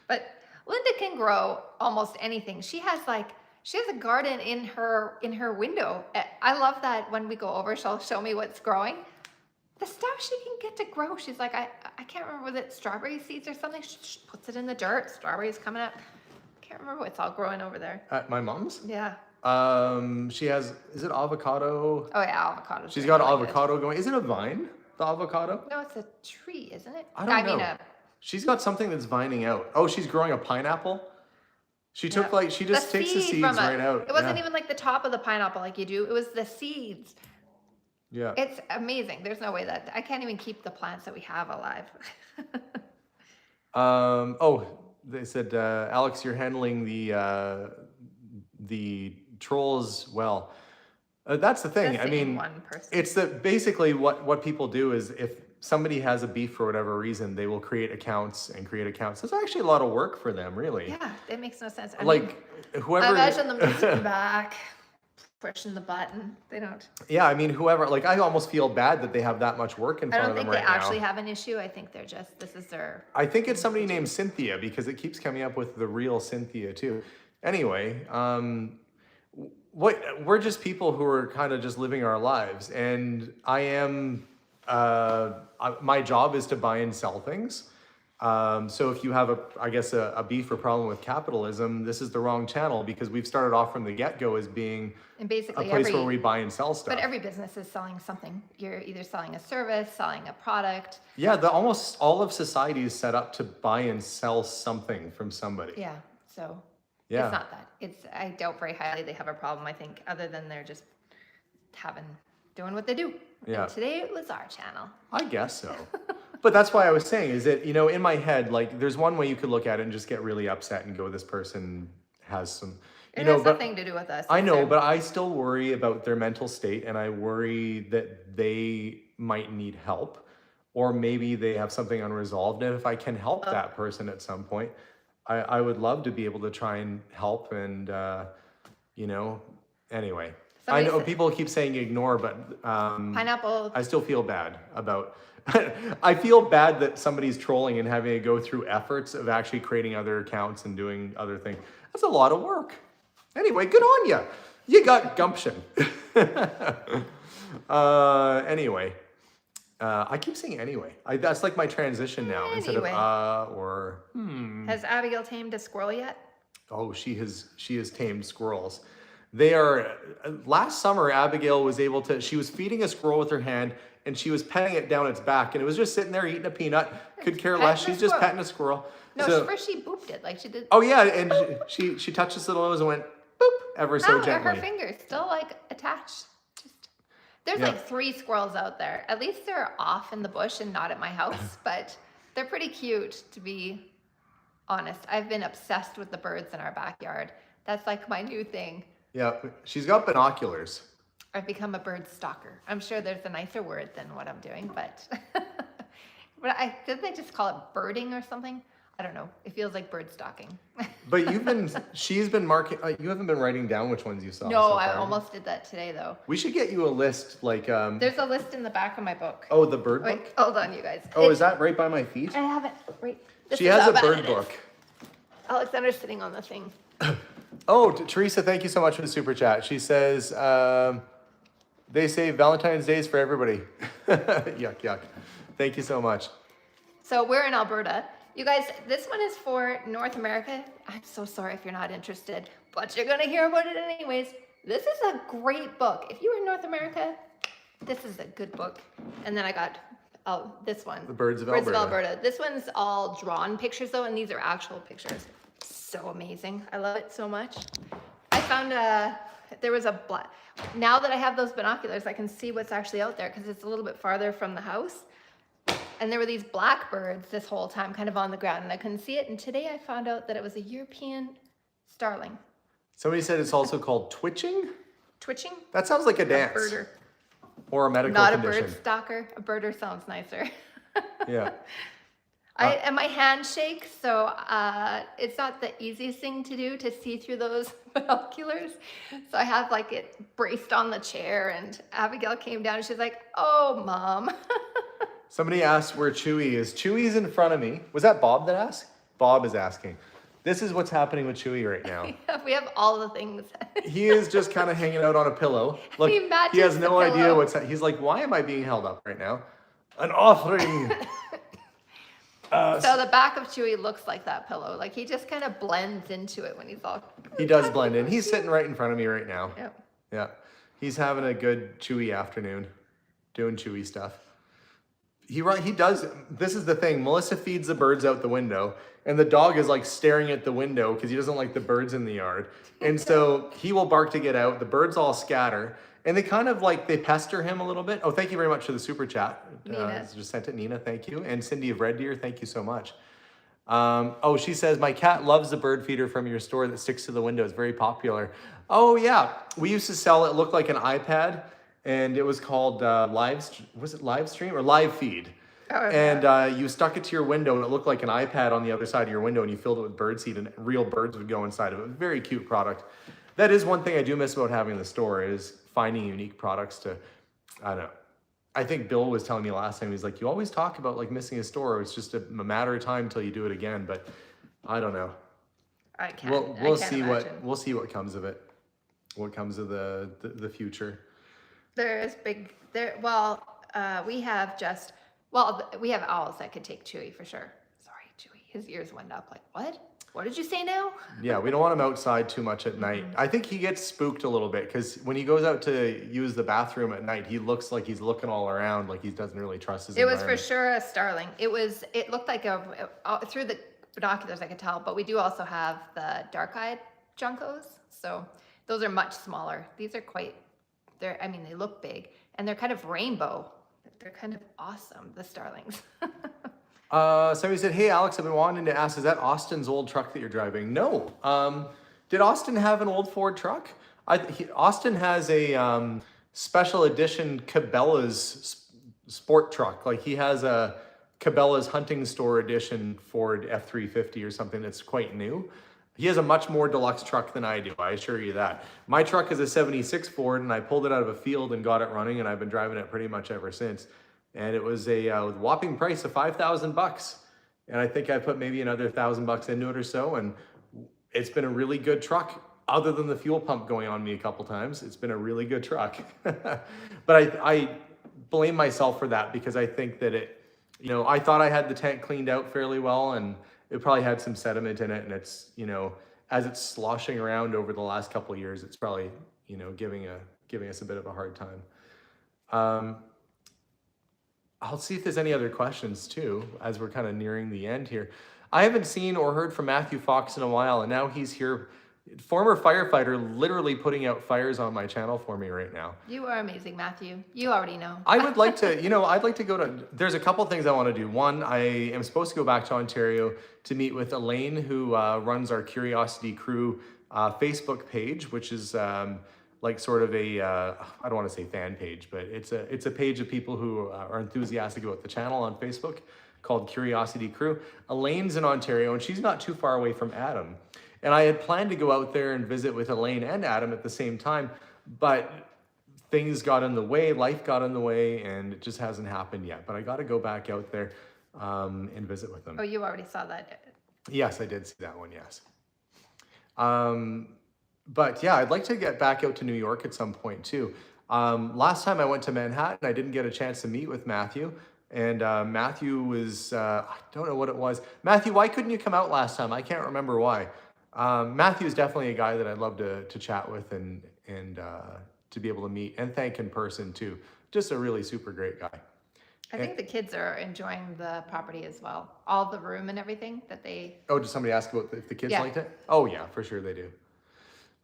But Linda can grow almost anything. She has a garden in her window. I love that when we go over, she'll show me what's growing. The stuff she can get to grow. She's like, I can't remember, was it strawberry seeds or something? She puts it in the dirt. Strawberries coming up. I can't remember what's all growing over there. At my mom's? Yeah. She has, is it avocado? Oh yeah, avocado. She's got avocado going. Is it a vine, the avocado? No, it's a tree, isn't it? I don't know. She's got something that's vining out. Oh, she's growing a pineapple? She took she just takes the seeds right out. It wasn't even like the top of the pineapple like you do. It was the seeds. Yeah. It's amazing. There's no way that I can't even keep the plants that we have alive. They said, Alex, you're handling the trolls well. That's the thing. One person. It's basically what people do is if somebody has a beef for whatever reason, they will create accounts. It's actually a lot of work for them, really. Yeah, it makes no sense. Whoever. I imagine them just sitting back, pushing the button. They don't. Yeah, whoever. I almost feel bad that they have that much work in front of them right now. I don't think they actually have an issue. I think they're just, this is their. I think it's somebody named Cynthia because it keeps coming up with the real Cynthia too. Anyway, we're just people who are kind of just living our lives, and I am. My job is to buy and sell things. So if you have a beef or problem with capitalism, this is the wrong channel because we've started off from the get-go as being and basically a place where we buy and sell stuff. But every business is selling something. You're either selling a service, selling a product. Yeah, almost all of society is set up to buy and sell something from somebody. Yeah, so yeah. It's not that. I doubt very highly they have a problem, I think, other than they're just doing what they do. Yeah. And today it was our channel. I guess so. But that's why I was saying is that, in my head, there's one way you could look at it and just get really upset and go, this person has some, It has nothing to do with us. I know, but I still worry about their mental state, and I worry that they might need help, or maybe they have something unresolved. And if I can help that person at some point, I would love to be able to try and help. And, you know, anyway, Somebody I know said- people keep saying ignore, but Pineapple. I still feel bad about, I feel bad that somebody's trolling and having to go through efforts of actually creating other accounts and doing other things. That's a lot of work. Anyway, good on you. You got gumption. Anyway, I keep saying anyway. That's like my transition now instead of Anyway. or Has Abigail tamed a squirrel yet? Oh, she has tamed squirrels. They are, last summer, Abigail was able to, she was feeding a squirrel with her hand and she was petting it down its back and it was just sitting there eating a peanut. Could care less. Petting a She's just squirrel. petting a squirrel. No, So- first she booped it, like she did. oh yeah, and she touched its little nose and went boop ever so gently. Her fingers still like attached. There's Yeah. like 3 squirrels out there. At least they're off in the bush and not at my house, but they're pretty cute, to be honest. I've been obsessed with the birds in our backyard. That's like my new thing. Yeah, she's got binoculars. I've become a bird stalker. I'm sure there's a nicer word than what I'm doing, but didn't they just call it birding or something? I don't know. It feels like bird stalking. But she's been marking, you haven't been writing down which ones you saw. No, so I far. almost did that today though. We should get you a list like, There's a list in the back of my book. oh, the bird Wait, book? hold on, you guys. Oh, is that right by my feet? I have it right. This She is has how a bad bird it is. book. Alexander's sitting on the thing. Oh, Teresa, thank you so much for the super chat. She says, they say Valentine's Day is for everybody. Yuck, yuck. Thank you so much. So we're in Alberta. You guys, this one is for North America. I'm so sorry if you're not interested, but you're gonna hear about it anyways. This is a great book. If you're in North America, this is a good book. And then I got this one. The Birds of Birds Alberta. of Alberta. This one's all drawn pictures though, and these are actual pictures. So amazing. I love it so much. I found there was a now that I have those binoculars, I can see what's actually out there because it's a little bit farther from the house. And there were these blackbirds this whole time kind of on the ground and I couldn't see it. And today I found out that it was a European starling. Somebody said it's also called twitching. Twitching? That sounds like a A dance birder. or a medical Not condition. a bird stalker. A birder sounds nicer. Yeah. And my hand shakes, so it's not the easiest thing to do to see through those binoculars. So I have like it braced on the chair and Abigail came down and she's like, oh, Mom. Somebody asked where Chewy is. Chewy's in front of me. Was that Bob that asked? Bob is asking. This is what's happening with Chewy right now. We have all the things. He is just kind of hanging out on a pillow. Look, He he matches has the no idea pillow. what's. He's like, why am I being held up right now? An offering. So the back of Chewy looks like that pillow. Like he just kind of blends into it when he's all. He does blend in. He's sitting right in front of me right now. Yep. Yeah. He's having a good Chewy afternoon, doing Chewy stuff. He does. This is the thing. Melissa feeds the birds out the window, and the dog is like staring at the window because he doesn't like the birds in the yard. And so he will bark to get out. The birds all scatter, and they kind of like they pester him a little bit. Oh, thank you very much for the super chat. Nina. Just sent it, Nina. Thank you, and Cindy of Red Deer. Thank you so much. Oh, she says my cat loves the bird feeder from your store that sticks to the window. It's very popular. Oh yeah, we used to sell it. It looked like an iPad. And it was called Live Stream or Live Feed? Oh, and you stuck it to your window and it looked like an iPad on the other side of your window and you filled it with bird seed and real birds would go inside of it. Very cute product. That is one thing I do miss about having the store is finding unique products to, I don't know. I think Bill was telling me last time, he's like, you always talk about like missing a store. It's just a matter of time until you do it again. But I don't know. I can't. We'll I can't see imagine. we'll see what comes of it. What comes of the future. There's big there. Well, we have we have owls that could take Chewy for sure. Sorry, Chewy. His ears went up. Like what? What did you say now? Yeah, we don't want him outside too much at night. I think he gets spooked a little bit because when he goes out to use the bathroom at night, he looks like he's looking all around, like he doesn't really trust his It was environment. for sure a starling. It looked like through the binoculars I could tell, but we do also have the dark-eyed juncos. So those are much smaller. These are they look big and they're kind of rainbow. They're kind of awesome, the starlings. Somebody said, hey, Alex, I've been wanting to ask, is that Austin's old truck that you're driving? No. Did Austin have an old Ford truck? Austin has a special edition Cabela's sport truck. Like he has a Cabela's hunting store edition Ford F-350 or something that's quite new. He has a much more deluxe truck than I do, I assure you that. My truck is a 76 Ford, and I pulled it out of a field and got it running, and I've been driving it pretty much ever since. And it was a whopping price of $5,000. And I think I put maybe another $1,000 into it or so, and it's been a really good truck. Other than the fuel pump going on me a couple times, it's been a really good truck. But I blame myself for that, because I think that I thought I had the tank cleaned out fairly well, and it probably had some sediment in it, and it's, as it's sloshing around over the last couple of years, it's probably, giving us a bit of a hard time. I'll see if there's any other questions too, as we're kind of nearing the end here. I haven't seen or heard from Matthew Fox in a while, and now he's here. Former firefighter, literally putting out fires on my channel for me right now. You are amazing, Matthew. You already know. I would like to, I'd like to go to, there's a couple things I want to do. One, I am supposed to go back to Ontario to meet with Elaine, who runs our Curiosity Crew Facebook page, which is like sort of a, I don't want to say fan page, but it's a page of people who are enthusiastic about the channel on Facebook called Curiosity Crew. Elaine's in Ontario, and she's not too far away from Adam. And I had planned to go out there and visit with Elaine and Adam at the same time, but things got in the way, life got in the way, and it just hasn't happened yet. But I got to go back out there and visit with them. Oh, you already saw that? Yes, I did see that one, yes. But yeah, I'd like to get back out to New York at some point too. Last time I went to Manhattan, I didn't get a chance to meet with Matthew. And Matthew was, I don't know what it was. Matthew, why couldn't you come out last time? I can't remember why. Matthew's definitely a guy that I'd love to chat with and to be able to meet and thank in person too. Just a really super great guy. I think the kids are enjoying the property as well. All the room and everything that they... Oh, did somebody ask about if the kids Yeah. liked it? Oh yeah, for sure they do.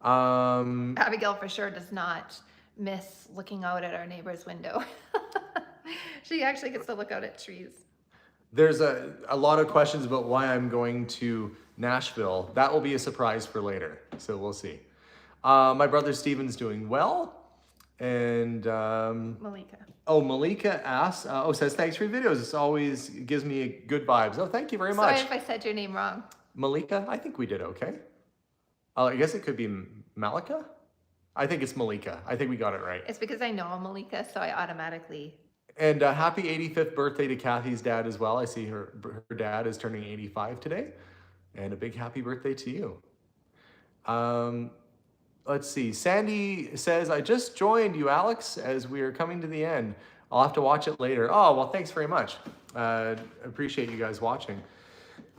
Abigail for sure does not miss looking out at our neighbor's window. She actually gets to look out at trees. There's a lot of questions about why I'm going to Nashville. That will be a surprise for later, so we'll see. My brother Steven's doing well, and Malika. Oh, Malika asks, says thanks for your videos. This always gives me good vibes. Oh, thank you very much. Sorry if I said your name wrong. Malika, I think we did okay. I guess it could be Malika. I think it's Malika. I think we got it right. It's because I know Malika, so I automatically... And happy 85th birthday to Kathy's dad as well. I see her dad is turning 85 today. And a big happy birthday to you. Let's see. Sandy says, I just joined you, Alex, as we are coming to the end. I'll have to watch it later. Oh, well, thanks very much. Appreciate you guys watching.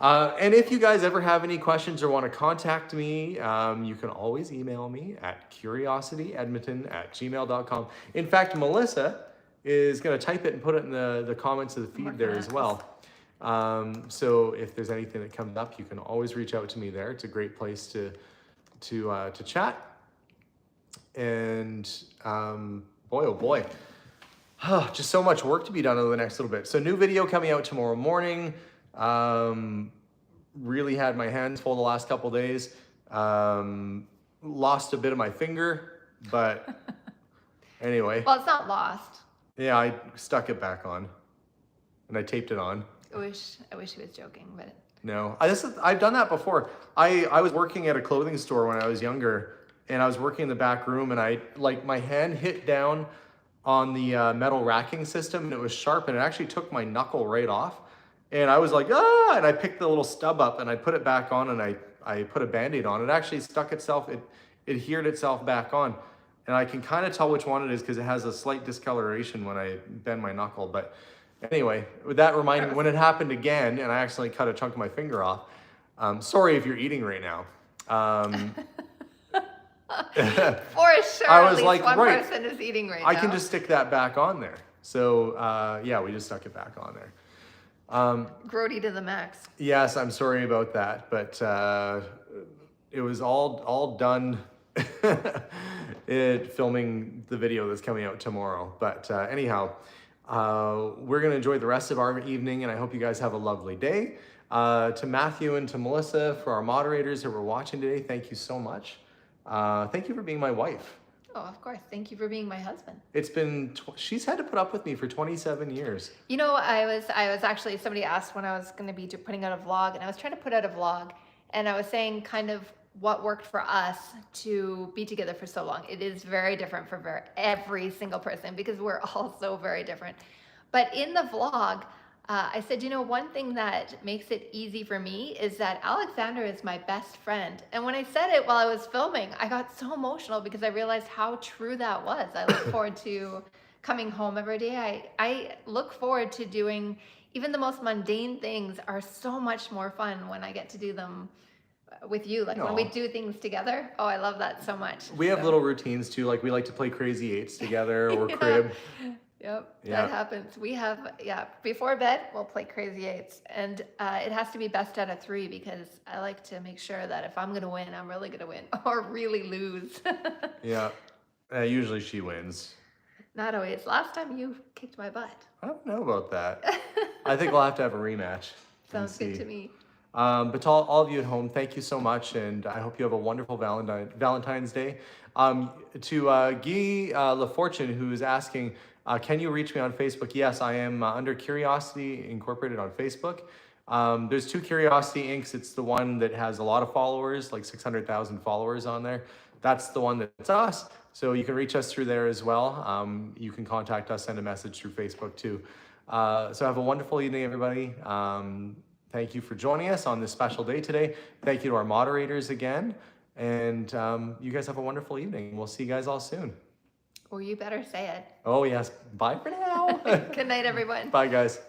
And if you guys ever have any questions or want to contact me, you can always email me at curiosityedmonton@gmail.com. In fact, Melissa is going to type it and put it in the comments of the feed there as well. So if there's anything that comes up, you can always reach out to me there. It's a great place to chat. And boy, oh boy, just so much work to be done over the next little bit. So new video coming out tomorrow morning. Really had my hands full the last couple days. Lost a bit of my finger, but anyway. Well, it's not lost. Yeah, I stuck it back on, and I taped it on. I wish he was joking, but... No, I've done that before. I was working at a clothing store when I was younger, and I was working in the back room, and my hand hit down on the metal racking system, and it was sharp, and it actually took my knuckle right off. And I was like, ah, and I picked the little stub up, and I put it back on, and I put a Band-Aid on. It actually stuck itself, it adhered itself back on. And I can kind of tell which one it is because it has a slight discoloration when I bend my knuckle. But anyway, with that reminded me, when it happened again, and I accidentally cut a chunk of my finger off. Sorry if you're eating right now. For sure, I at was least like, one right, person is eating right now. I can just stick that back on there. So yeah, we just stuck it back on there. Grody to the max. Yes, I'm sorry about that, but it was all done filming the video that's coming out tomorrow. But anyhow, we're going to enjoy the rest of our evening, and I hope you guys have a lovely day. To Matthew and to Melissa, for our moderators that were watching today, thank you so much. Thank you for being my wife. Oh, of course. Thank you for being my husband. It's been, she's had to put up with me for 27 years. You know, I was actually, somebody asked when I was going to be putting out a vlog, and I was trying to put out a vlog, and I was saying kind of what worked for us to be together for so long. It is very different for every single person because we're all so very different. But in the vlog, I said, you know, one thing that makes it easy for me is that Alexander is my best friend. And when I said it while I was filming, I got so emotional because I realized how true that was. I look forward to coming home every day. I look forward to doing even the most mundane things are so much more fun when I get to do them with you. Like when we do things together. Oh, I love that so much. We have little routines too. Like we like to play Crazy Eights together or crib. Yep, that happens. We have, before bed, we'll play Crazy Eights. And it has to be best out of 3 because I like to make sure that if I'm going to win, I'm really going to win or really lose. Yeah, usually she wins. Not always. Last time you kicked my butt. I don't know about that. I think we'll have to have a rematch. Sounds good to me. But to all of you at home, thank you so much, and I hope you have a wonderful Valentine's Day. To Guy LaFortune, who is asking, can you reach me on Facebook? Yes, I am under Curiosity Incorporated on Facebook. There's 2 Curiosity Incs. It's the one that has a lot of followers, like 600,000 followers on there. That's the one that's us. So you can reach us through there as well. You can contact us, send a message through Facebook too. So have a wonderful evening, everybody. Thank you for joining us on this special day today. Thank you to our moderators again. And you guys have a wonderful evening. We'll see you guys all soon. Well, you better say it. Oh, yes. Bye for now. Good night, everyone. Bye, guys.